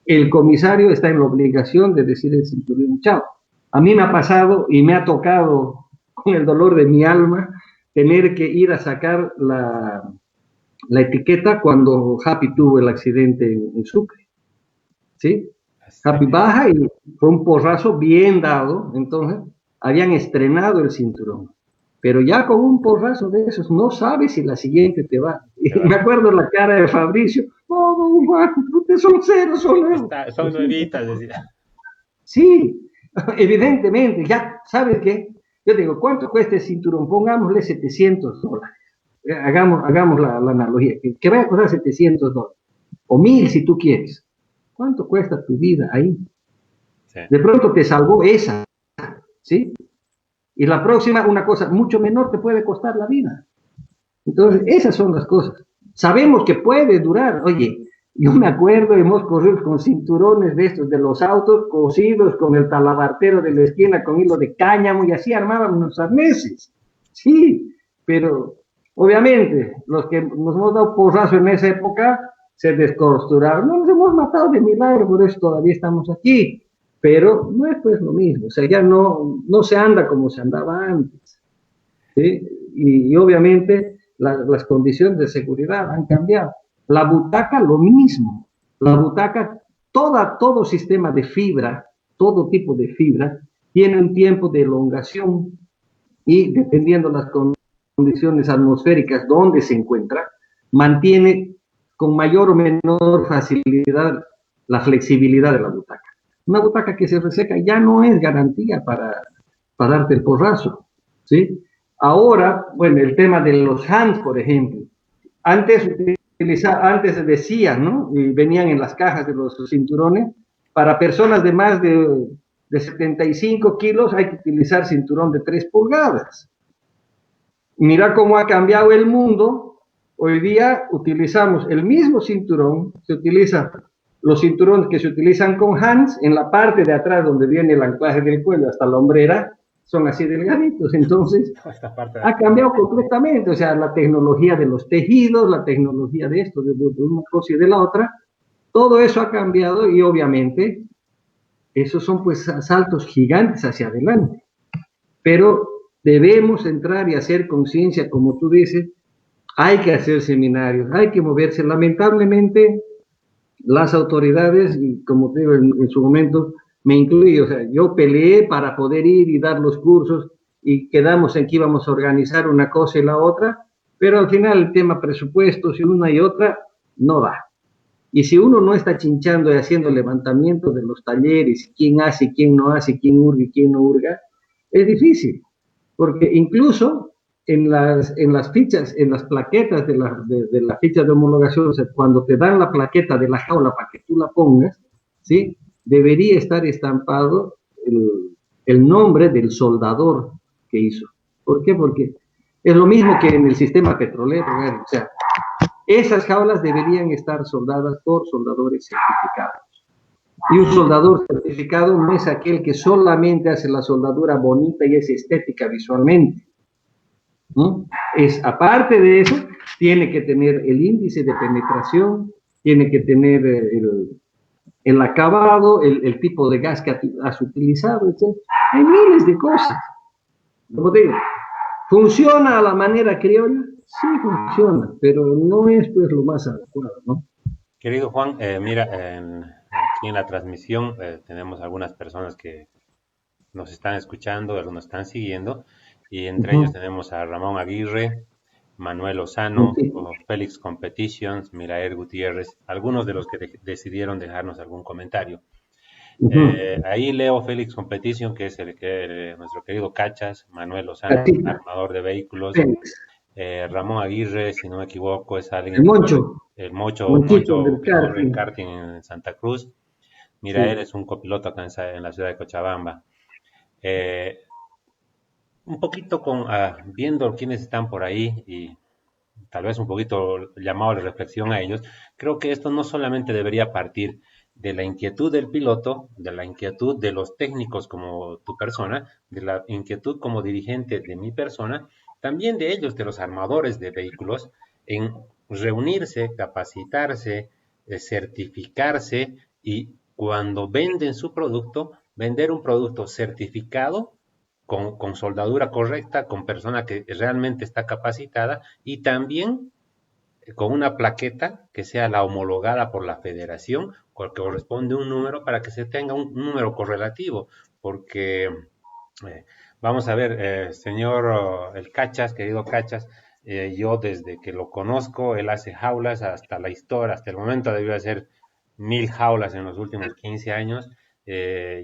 el comisario está en la obligación de decir el cinturón, chao. A mí me ha pasado y me ha tocado con el dolor de mi alma tener que ir a sacar la etiqueta cuando Happy tuvo el accidente en Sucre, ¿sí? Happy baja y fue un porrazo bien dado, entonces habían estrenado el cinturón, pero ya con un porrazo de esos no sabes si la siguiente te va. Y me acuerdo la cara de Fabricio, oh, Juan, ustedes son ceros, Son nuevitas, decía. Sí, evidentemente, ya sabes qué, yo digo, ¿cuánto cuesta el cinturón? Pongámosle $700. Hagamos la analogía, que vaya a costar $700, o 1000 si tú quieres. ¿Cuánto cuesta tu vida ahí? Sí. De pronto te salvó esa, ¿sí? Y la próxima, una cosa mucho menor, te puede costar la vida. Entonces, esas son las cosas. Sabemos que puede durar. Oye, yo me acuerdo, hemos corrido con cinturones de estos, de los autos, cosidos con el talabartero de la esquina, con hilo de cáñamo, y así armábamos los arneses. Sí, pero obviamente, los que nos hemos dado porrazo en esa época, se descosturaron. No nos hemos matado de milagro, por eso todavía estamos aquí. Pero no es pues lo mismo, o sea, ya no se anda como se andaba antes, ¿sí? Y obviamente las condiciones de seguridad han cambiado. La butaca, lo mismo. La butaca, todo sistema de fibra, todo tipo de fibra, tiene un tiempo de elongación y dependiendo de las condiciones atmosféricas donde se encuentra, mantiene con mayor o menor facilidad la flexibilidad de la butaca. Una butaca que se reseca ya no es garantía para darte el porrazo, ¿sí? Ahora, bueno, el tema de los hands, por ejemplo. Antes decían, ¿no? Y venían en las cajas de los cinturones, para personas de más de 75 kilos hay que utilizar cinturón de 3 pulgadas. Mira cómo ha cambiado el mundo. Hoy día utilizamos el mismo cinturón, se utiliza los cinturones que se utilizan con Hans, en la parte de atrás donde viene el anclaje del cuello hasta la hombrera, son así delgaditos. Entonces, ha cambiado completamente. O sea, la tecnología de los tejidos, la tecnología de esto, de una cosa y de la otra, todo eso ha cambiado y obviamente esos son pues saltos gigantes hacia adelante. Pero debemos entrar y hacer conciencia, como tú dices, hay que hacer seminarios, hay que moverse. Lamentablemente, las autoridades, y como te digo, en su momento me incluyo, o sea, yo peleé para poder ir y dar los cursos y quedamos en que íbamos a organizar una cosa y la otra, pero al final el tema presupuestos y una y otra no da. Y si uno no está chinchando y haciendo levantamiento de los talleres, quién hace, quién no hace, quién hurga y quién no hurga, es difícil, porque incluso en las fichas, en las plaquetas de la ficha de homologación, o sea, cuando te dan la plaqueta de la jaula para que tú la pongas, ¿sí? Debería estar estampado el nombre del soldador que hizo. ¿Por qué? Porque es lo mismo que en el sistema petrolero, o sea, esas jaulas deberían estar soldadas por soldadores certificados. Y un soldador certificado no es aquel que solamente hace la soldadura bonita y es estética visualmente, ¿no? Es, aparte de eso, tiene que tener el índice de penetración, tiene que tener el acabado, el tipo de gas que has utilizado, etc. Hay miles de cosas. Como te digo, ¿funciona a la manera criolla? Sí funciona, pero no es pues lo más adecuado, ¿no? Querido Juan, mira, aquí en la transmisión tenemos algunas personas que nos están escuchando, algunos están siguiendo, y entre ellos tenemos a Ramón Aguirre, Manuel Lozano, Okay. Félix Competitions, Mirael Gutiérrez, algunos de los que decidieron dejarnos algún comentario. Ahí leo Félix Competition, que es nuestro querido Cachas, Manuel Lozano, armador de vehículos, Ramón Aguirre, si no me equivoco, es alguien el Moncho. el Mocho Monchito que corre en karting en Santa Cruz. Mira, él es un copiloto acá en la ciudad de Cochabamba. Un poquito viendo quiénes están por ahí y tal vez un poquito llamado a la reflexión a ellos, creo que esto no solamente debería partir de la inquietud del piloto, de la inquietud de los técnicos como tu persona, de la inquietud como dirigente de mi persona, también de ellos, de los armadores de vehículos, en reunirse, capacitarse, certificarse y cuando venden su producto, vender un producto certificado con soldadura correcta, con persona que realmente está capacitada y también con una plaqueta que sea la homologada por la federación, que corresponde un número para que se tenga un número correlativo, porque vamos a ver, señor el Cachas, querido Cachas, yo desde que lo conozco, él hace jaulas hasta la historia, hasta el momento debió hacer 1000 jaulas en los últimos 15 años.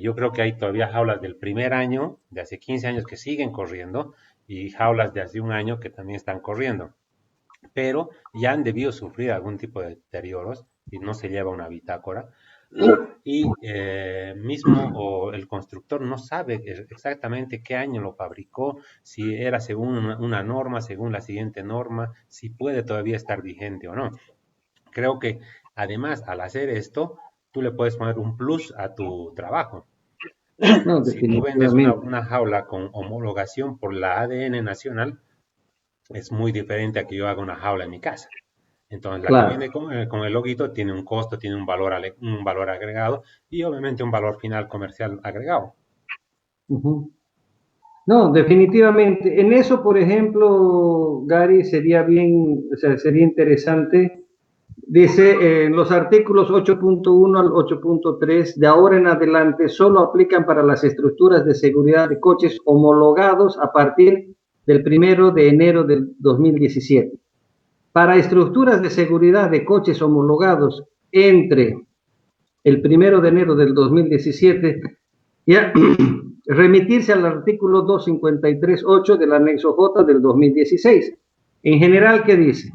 Yo creo que hay todavía jaulas del primer año, de hace 15 años, que siguen corriendo y jaulas de hace un año que también están corriendo. Pero ya han debido sufrir algún tipo de deterioros y no se lleva una bitácora. Y mismo el constructor no sabe exactamente qué año lo fabricó, si era según una norma, según la siguiente norma, si puede todavía estar vigente o no. Creo que además al hacer esto, tú le puedes poner un plus a tu trabajo. No, Si tú vendes definitivamente. una jaula con homologación por la ADN nacional, es muy diferente a que yo haga una jaula en mi casa. Entonces, la que Claro. viene con el loguito tiene un costo, tiene un valor agregado y obviamente un valor final comercial agregado. No, definitivamente. En eso, por ejemplo, Gary, sería bien, o sea, sería interesante. Dice, en los artículos 8.1 al 8.3, de ahora en adelante, solo aplican para las estructuras de seguridad de coches homologados a partir del 1 de enero del 2017. Para estructuras de seguridad de coches homologados entre el 1 de enero del 2017, ya remitirse al artículo 253.8 del anexo J del 2016. En general, ¿qué dice?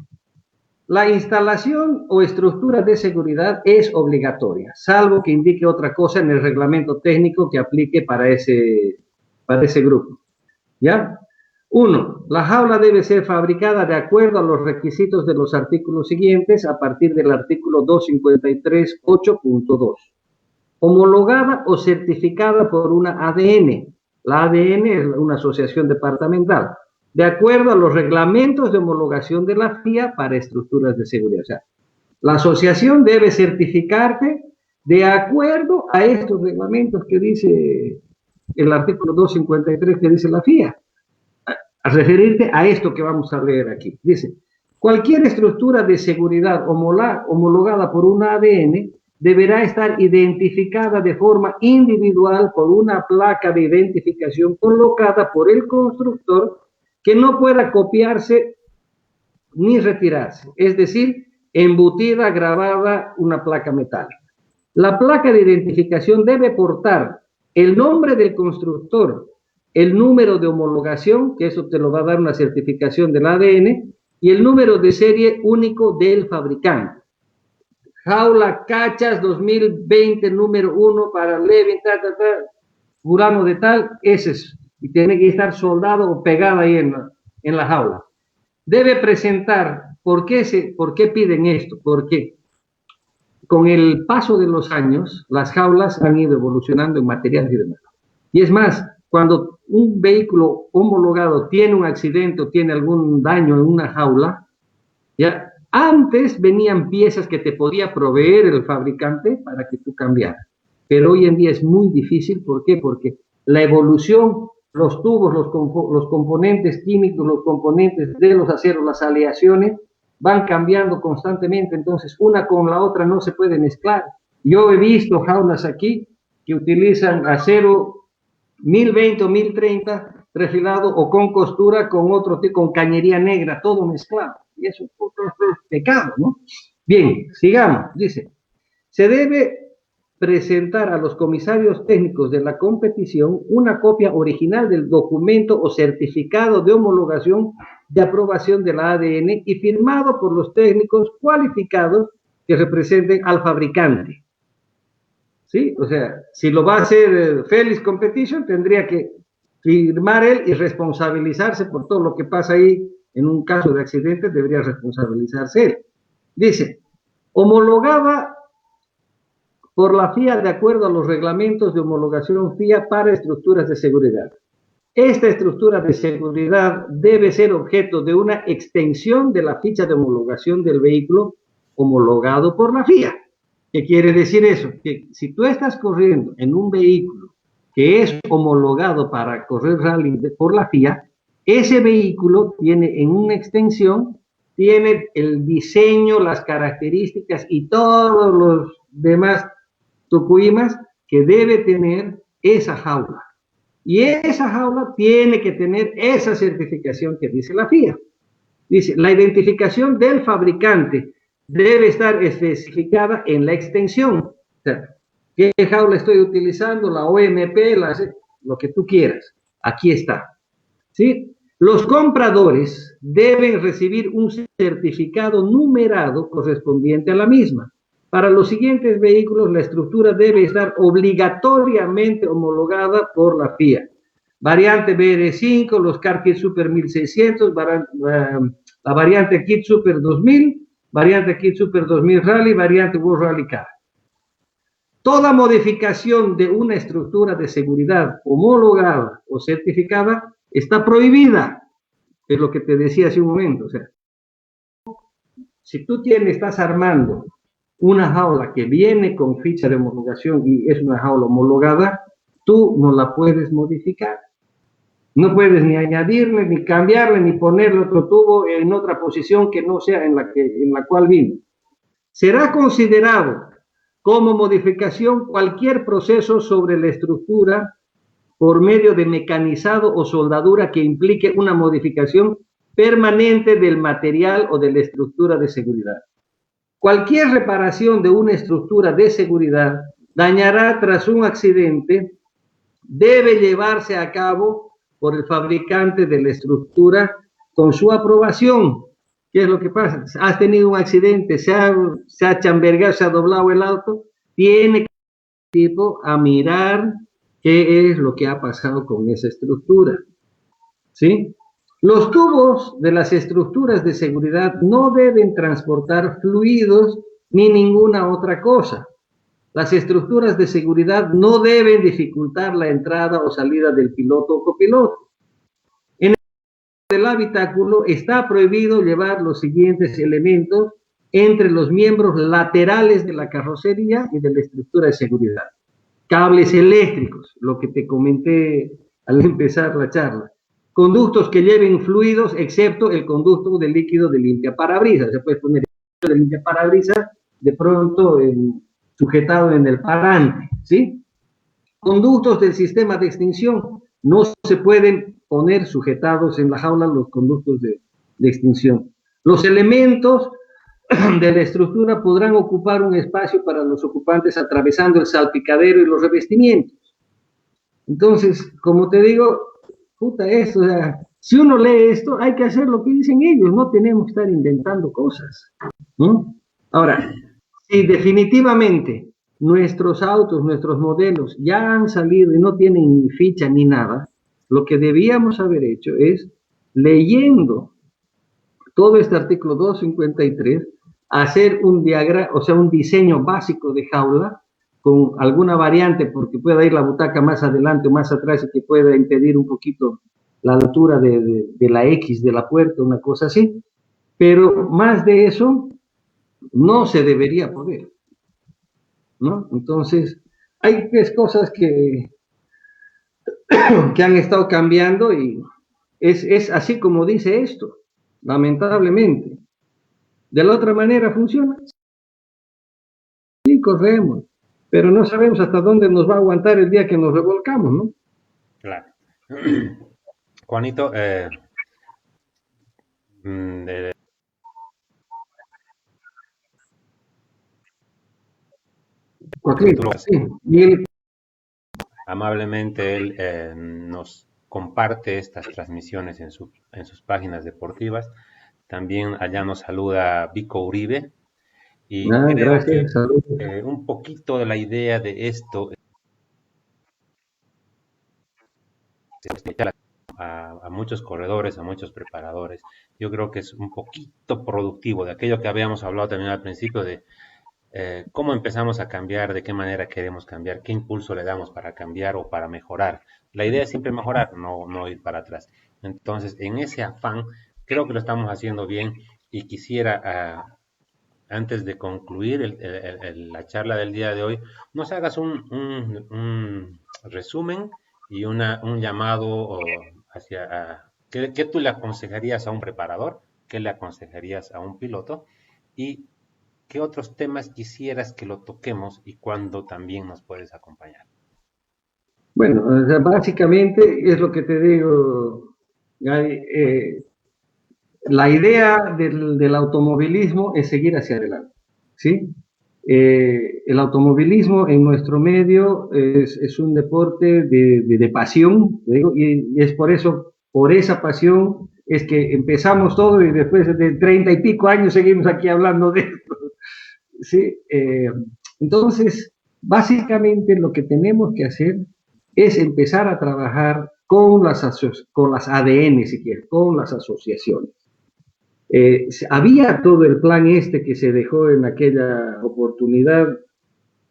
La instalación o estructura de seguridad es obligatoria, salvo que indique otra cosa en el reglamento técnico que aplique para ese grupo. ¿Ya? Uno, la jaula debe ser fabricada de acuerdo a los requisitos de los artículos siguientes a partir del artículo 253.8.2. Homologada o certificada por una ADN. La ADN es una asociación departamental, de acuerdo a los reglamentos de homologación de la FIA para estructuras de seguridad. O sea, la asociación debe certificarte de acuerdo a estos reglamentos que dice el artículo 253 que dice la FIA. A referirte a esto que vamos a leer aquí. Dice, cualquier estructura de seguridad homologada por un ADN deberá estar identificada de forma individual por una placa de identificación colocada por el constructor que no pueda copiarse ni retirarse, es decir, embutida, grabada, una placa metálica. La placa de identificación debe portar el nombre del constructor, el número de homologación, que eso te lo va a dar una certificación del ADN, y el número de serie único del fabricante. Jaula Cachas 2020, número 1 para Levin, fulano de tal, ese es, y tiene que estar soldado o pegado ahí en la jaula. Debe presentar, ¿por qué piden esto? Porque con el paso de los años, las jaulas han ido evolucionando en materiales y demás. Y es más, cuando un vehículo homologado tiene un accidente o tiene algún daño en una jaula, ya antes venían piezas que te podía proveer el fabricante para que tú cambiaras. Pero hoy en día es muy difícil. ¿Por qué? Porque la evolución, los tubos, los componentes químicos, los componentes de los aceros, las aleaciones, van cambiando constantemente. Entonces, una con la otra no se puede mezclar. Yo he visto jaulas aquí que utilizan acero 1020 o 1030 refilado o con costura, con otro tipo, con cañería negra, todo mezclado. Y eso es otro pecado, ¿no? Bien, sigamos. Dice, se debe presentar a los comisarios técnicos de la competición una copia original del documento o certificado de homologación de aprobación de la ADN y firmado por los técnicos cualificados que representen al fabricante. ¿Sí? O sea, si lo va a hacer Félix Competition, tendría que firmar él y responsabilizarse por todo lo que pasa ahí. En un caso de accidente debería responsabilizarse él. Dice, homologada por la FIA de acuerdo a los reglamentos de homologación FIA para estructuras de seguridad. Esta estructura de seguridad debe ser objeto de una extensión de la ficha de homologación del vehículo homologado por la FIA. ¿Qué quiere decir eso? Que si tú estás corriendo en un vehículo que es homologado para correr rally por la FIA, ese vehículo tiene en una extensión, tiene el diseño, las características y todos los demás tucuimas que debe tener esa jaula. Y esa jaula tiene que tener esa certificación que dice la FIA. Dice, la identificación del fabricante debe estar especificada en la extensión. O sea, ¿qué jaula estoy utilizando? La OMP, lo que tú quieras. Aquí está. ¿Sí? Los compradores deben recibir un certificado numerado correspondiente a la misma. Para los siguientes vehículos, la estructura debe estar obligatoriamente homologada por la FIA. Variante BR5, los Car Kit Super 1600, la variante Kit Super 2000, variante Kit Super 2000 Rally, variante World Rally Car. Toda modificación de una estructura de seguridad homologada o certificada está prohibida. Es lo que te decía hace un momento. O sea, si tú estás armando una jaula que viene con ficha de homologación y es una jaula homologada, tú no la puedes modificar. No puedes ni añadirle, ni cambiarle, ni ponerle otro tubo en otra posición que no sea en la cual vino. Será considerado como modificación cualquier proceso sobre la estructura por medio de mecanizado o soldadura que implique una modificación permanente del material o de la estructura de seguridad. Cualquier reparación de una estructura de seguridad dañará tras un accidente, debe llevarse a cabo por el fabricante de la estructura con su aprobación. ¿Qué es lo que pasa? Has tenido un accidente, se ha chambergado, se ha doblado el auto, tiene que ir a mirar qué es lo que ha pasado con esa estructura. ¿Sí? Los tubos de las estructuras de seguridad no deben transportar fluidos ni ninguna otra cosa. Las estructuras de seguridad no deben dificultar la entrada o salida del piloto o copiloto. En el habitáculo está prohibido llevar los siguientes elementos entre los miembros laterales de la carrocería y de la estructura de seguridad. Cables eléctricos, lo que te comenté al empezar la charla. Conductos que lleven fluidos, excepto el conducto de líquido de limpiaparabrisas. Se puede poner el de limpiaparabrisas de pronto sujetado en el parante, ¿sí? Conductos del sistema de extinción. No se pueden poner sujetados en la jaula los conductos de extinción. Los elementos de la estructura podrán ocupar un espacio para los ocupantes atravesando el salpicadero y los revestimientos. Entonces, como te digo, puta esto, o sea, si uno lee esto, hay que hacer lo que dicen ellos, no tenemos que estar inventando cosas, ¿no? Ahora, si definitivamente nuestros autos, nuestros modelos ya han salido y no tienen ni ficha ni nada, lo que debíamos haber hecho es, leyendo todo este artículo 253, hacer un diagrama, o sea, un diseño básico de jaula con alguna variante, porque pueda ir la butaca más adelante o más atrás y que pueda impedir un poquito la altura de la X de la puerta, una cosa así. Pero más de eso no se debería poder, ¿no? Entonces, hay tres cosas que han estado cambiando y es así como dice esto, lamentablemente. ¿De la otra manera funciona? Sí, corremos, pero no sabemos hasta dónde nos va a aguantar el día que nos revolcamos, ¿no? Claro. Juanito, Sí. Amablemente él nos comparte estas transmisiones en sus páginas deportivas. También allá nos saluda Vico Uribe y creo Gracias, que un poquito de la idea de esto a muchos corredores, a muchos preparadores. Yo creo que es un poquito productivo de aquello que habíamos hablado también al principio de cómo empezamos a cambiar, de qué manera queremos cambiar, qué impulso le damos para cambiar o para mejorar. La idea es siempre mejorar, no ir para atrás. Entonces, en ese afán, creo que lo estamos haciendo bien y quisiera, antes de concluir la charla del día de hoy, nos hagas un resumen y un llamado hacia, ¿qué tú le aconsejarías a un preparador? ¿Qué le aconsejarías a un piloto? Y ¿qué otros temas quisieras que lo toquemos y cuándo también nos puedes acompañar? Bueno, o sea, básicamente es lo que te digo. La idea del automovilismo es seguir hacia adelante, ¿sí? El automovilismo en nuestro medio es un deporte de pasión, digo, y es por esa pasión, es que empezamos todo y después de 30 y pico años seguimos aquí hablando de esto, ¿sí? Entonces, básicamente lo que tenemos que hacer es empezar a trabajar con las ADN, si quieres, con las asociaciones. Había todo el plan este que se dejó en aquella oportunidad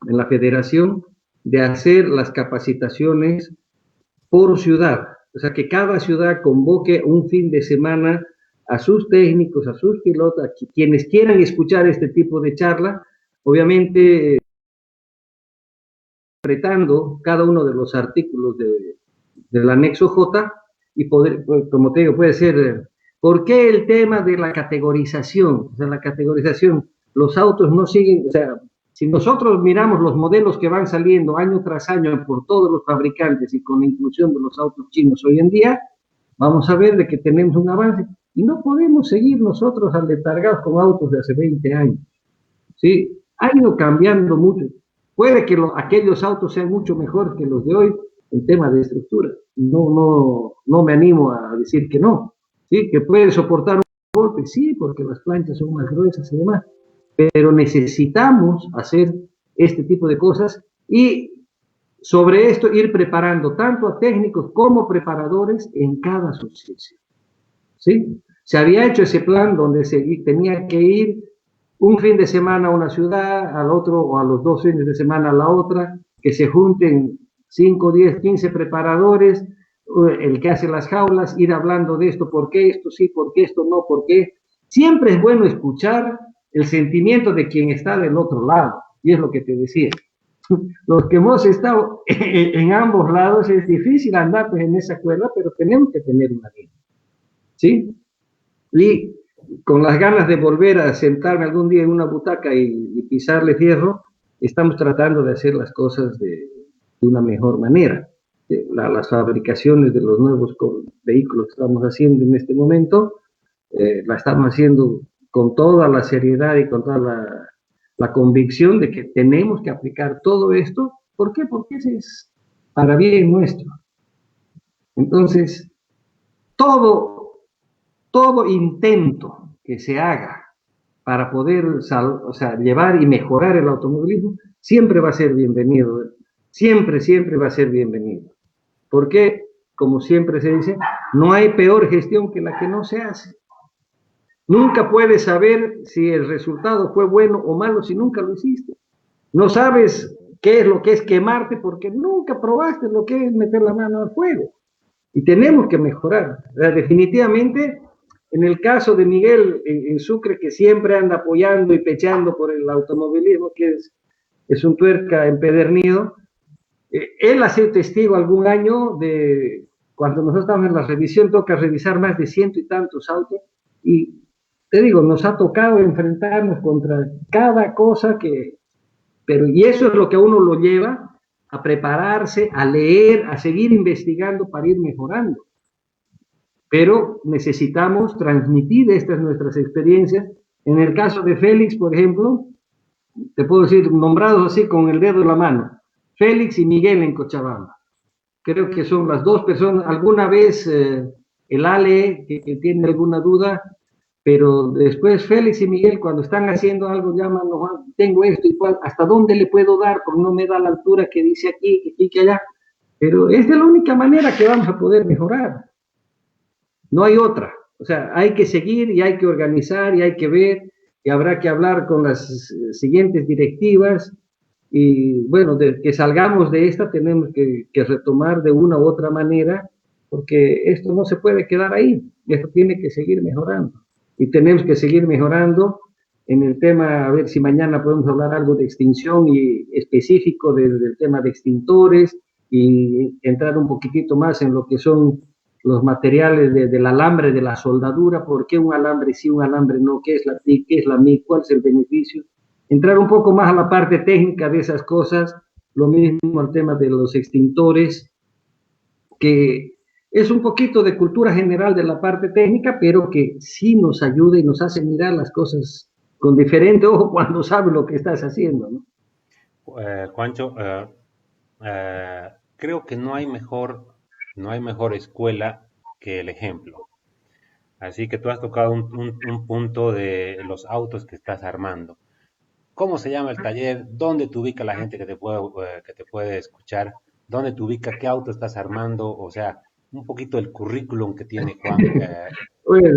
en la federación de hacer las capacitaciones por ciudad, o sea, que cada ciudad convoque un fin de semana a sus técnicos, a sus pilotos, a quienes quieran escuchar este tipo de charla, obviamente interpretando cada uno de los artículos del anexo J y poder, como te digo, puede ser, ¿por qué el tema de la categorización? O sea, la categorización, los autos no siguen, o sea, si nosotros miramos los modelos que van saliendo año tras año por todos los fabricantes y con la inclusión de los autos chinos hoy en día, vamos a ver de que tenemos un avance y no podemos seguir nosotros aletargados con autos de hace 20 años. ¿Sí? Ha ido cambiando mucho. Puede que aquellos autos sean mucho mejor que los de hoy en tema de estructura. No me animo a decir que no. ¿Sí? Que puede soportar un golpe, sí, porque las planchas son más gruesas y demás. Pero necesitamos hacer este tipo de cosas y sobre esto ir preparando tanto a técnicos como preparadores en cada asociación. ¿sí? Se había hecho ese plan donde se tenía que ir un fin de semana a una ciudad, al otro, o a los 2 fines de semana a la otra, que se junten 5, 10, 15 preparadores, el que hace las jaulas, ir hablando de esto, por qué esto sí, por qué esto no, por qué. Siempre es bueno escuchar el sentimiento de quien está del otro lado, y es lo que te decía. Los que hemos estado en ambos lados, es difícil andar pues, en esa cuerda, pero tenemos que tener una línea, ¿sí? Y con las ganas de volver a sentarme algún día en una butaca y pisarle fierro, estamos tratando de hacer las cosas de una mejor manera. Las fabricaciones de los nuevos vehículos que estamos haciendo en este momento, la estamos haciendo con toda la seriedad y con toda la convicción de que tenemos que aplicar todo esto. ¿Por qué? Porque ese es para bien nuestro. Entonces, todo intento que se haga para poder llevar y mejorar el automovilismo, siempre va a ser bienvenido. Siempre, siempre va a ser bienvenido. Porque, como siempre se dice, no hay peor gestión que la que no se hace. Nunca puedes saber si el resultado fue bueno o malo si nunca lo hiciste. No sabes qué es lo que es quemarte porque nunca probaste lo que es meter la mano al fuego. Y tenemos que mejorar. Definitivamente, en el caso de Miguel en Sucre, que siempre anda apoyando y pechando por el automovilismo, que es un tuerca empedernido, él ha sido testigo algún año de cuando nosotros estamos en la revisión, toca revisar más de 100 y tantos autos, y te digo, nos ha tocado enfrentarnos contra cada cosa y eso es lo que a uno lo lleva a prepararse, a leer, a seguir investigando para ir mejorando. Pero necesitamos transmitir estas nuestras experiencias. En el caso de Félix, por ejemplo, te puedo decir, nombrados así con el dedo en la mano, Félix y Miguel en Cochabamba. Creo que son las dos personas. Alguna vez el Ale, que tiene alguna duda, pero después Félix y Miguel, cuando están haciendo algo, llaman, tengo esto y cual, ¿hasta dónde le puedo dar? Porque no me da la altura que dice aquí, que allá. Pero es de la única manera que vamos a poder mejorar. No hay otra. O sea, hay que seguir y hay que organizar y hay que ver y habrá que hablar con las siguientes directivas y bueno, de que salgamos de esta tenemos que retomar de una u otra manera porque esto no se puede quedar ahí, esto tiene que seguir mejorando y tenemos que seguir mejorando en el tema, a ver si mañana podemos hablar algo de extinción y específico del tema de extintores y entrar un poquitito más en lo que son los materiales del alambre, de la soldadura, por qué un alambre sí, un alambre no, qué es la TIC, qué es la MIC, cuál es el beneficio. Entrar un poco más a la parte técnica de esas cosas, lo mismo al tema de los extintores, que es un poquito de cultura general de la parte técnica, pero que sí nos ayuda y nos hace mirar las cosas con diferente ojo cuando sabes lo que estás haciendo, ¿no? Juancho, creo que no hay mejor escuela que el ejemplo. Así que tú has tocado un punto de los autos que estás armando. ¿Cómo se llama el taller? ¿Dónde te ubica la gente que te puede escuchar? ¿Dónde te ubica? ¿Qué auto estás armando? O sea, un poquito el currículum que tiene Juan. Oye,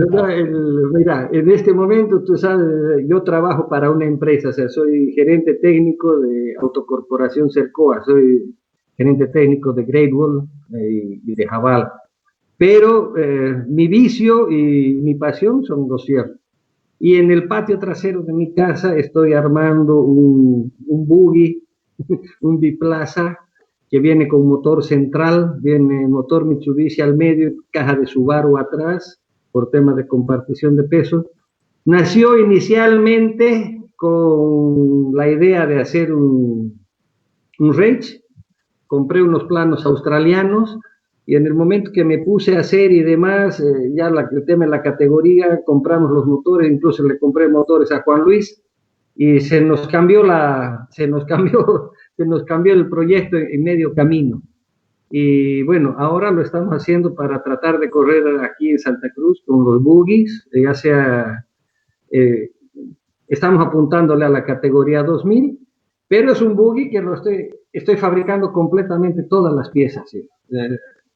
mira, en este momento, tú sabes, yo trabajo para una empresa, o sea, soy gerente técnico de Autocorporación Cercoa, soy gerente técnico de Great Wall y de Jabal. Pero mi vicio y mi pasión son los fierros. Y en el patio trasero de mi casa estoy armando un buggy, un biplaza, que viene con motor central, viene motor Mitsubishi al medio, caja de Subaru atrás, por tema de compartición de peso. Nació inicialmente con la idea de hacer un Rage, compré unos planos australianos, y en el momento que me puse a hacer y demás, ya el tema de la categoría, compramos los motores, incluso le compré motores a Juan Luis, y se nos cambió el proyecto en medio camino. Y bueno, ahora lo estamos haciendo para tratar de correr aquí en Santa Cruz con los buggies, ya sea, estamos apuntándole a la categoría 2000, pero es un buggy que estoy fabricando completamente todas las piezas, ¿sí?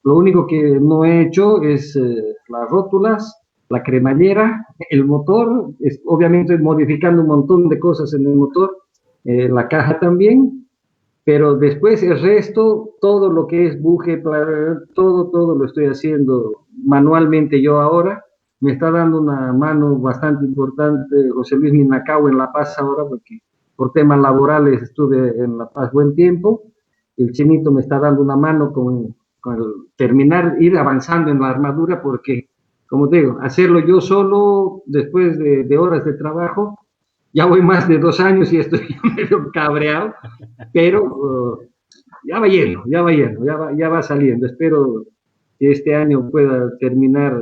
Lo único que no he hecho es las rótulas la cremallera, el motor, obviamente modificando un montón de cosas en el motor, la caja también, pero después el resto, todo lo que es buje, todo lo estoy haciendo manualmente yo ahora. Me está dando una mano bastante importante José Luis Minacao en La Paz ahora, porque por temas laborales estuve en La Paz buen tiempo. El chinito me está dando una mano con el terminar, ir avanzando en la armadura, porque, como te digo, hacerlo yo solo después de horas de trabajo, ya voy más de 2 años y estoy medio cabreado, pero ya va yendo, ya va yendo, ya va saliendo. Espero que este año pueda terminar,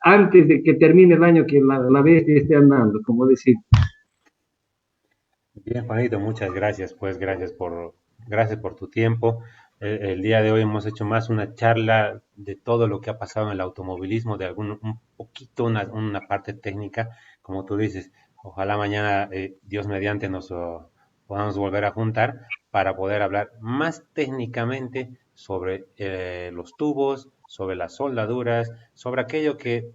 antes de que termine el año, que la bestia esté andando, como decir. Bien, Juanito, muchas gracias, pues gracias por tu tiempo. El día de hoy hemos hecho más una charla de todo lo que ha pasado en el automovilismo, de un poquito, una parte técnica, como tú dices. Ojalá mañana, Dios mediante, podamos volver a juntar para poder hablar más técnicamente sobre los tubos, sobre las soldaduras, sobre aquello que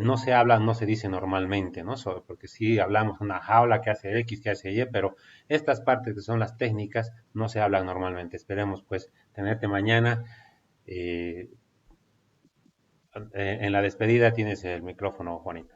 no se habla, no se dice normalmente, ¿no? Porque sí hablamos una jaula que hace X, que hace Y, pero estas partes que son las técnicas no se hablan normalmente. Esperemos pues tenerte mañana. eh, en la despedida tienes el micrófono, Juanito.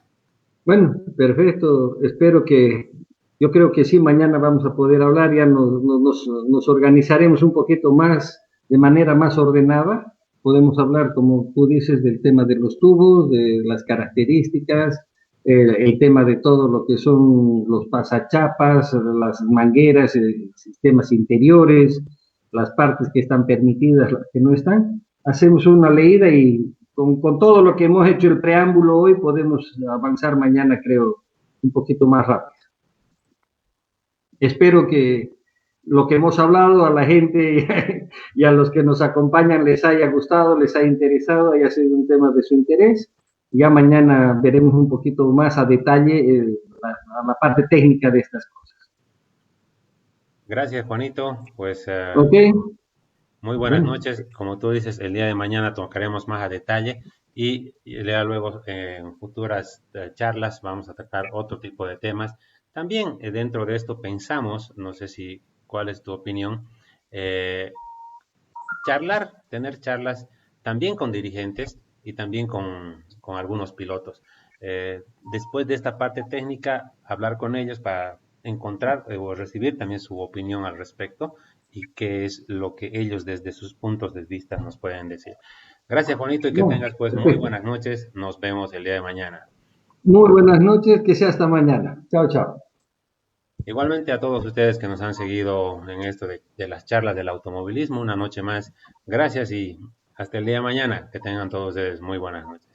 Bueno, perfecto. Espero que, yo creo que sí, mañana vamos a poder hablar, ya nos organizaremos un poquito más, de manera más ordenada. Podemos hablar, como tú dices, del tema de los tubos, de las características, el tema de todo lo que son los pasachapas, las mangueras, sistemas interiores, las partes que están permitidas, las que no están. Hacemos una leída y con todo lo que hemos hecho el preámbulo hoy, podemos avanzar mañana, creo, un poquito más rápido. Espero que lo que hemos hablado a la gente y a los que nos acompañan les haya gustado, les haya interesado, haya sido un tema de su interés. Ya mañana veremos un poquito más a detalle la parte técnica de estas cosas. Gracias, Juanito. Pues ¿Ok? muy buenas Bueno, noches. Como tú dices, el día de mañana tocaremos más a detalle y ya luego en futuras charlas vamos a tratar otro tipo de temas. También dentro de esto pensamos, no sé si cuál es tu opinión, eh, tener charlas también con dirigentes y también con algunos pilotos. Después de esta parte técnica, hablar con ellos para encontrar o recibir también su opinión al respecto y qué es lo que ellos desde sus puntos de vista nos pueden decir. Gracias, Juanito, y que no, tengas pues muy perfecto. buenas noches. Nos vemos el día de mañana. Muy buenas noches, que sea hasta mañana. Chao, chao. Igualmente a todos ustedes que nos han seguido en esto de las charlas del automovilismo, una noche más. Gracias y hasta el día de mañana. Que tengan todos ustedes muy buenas noches.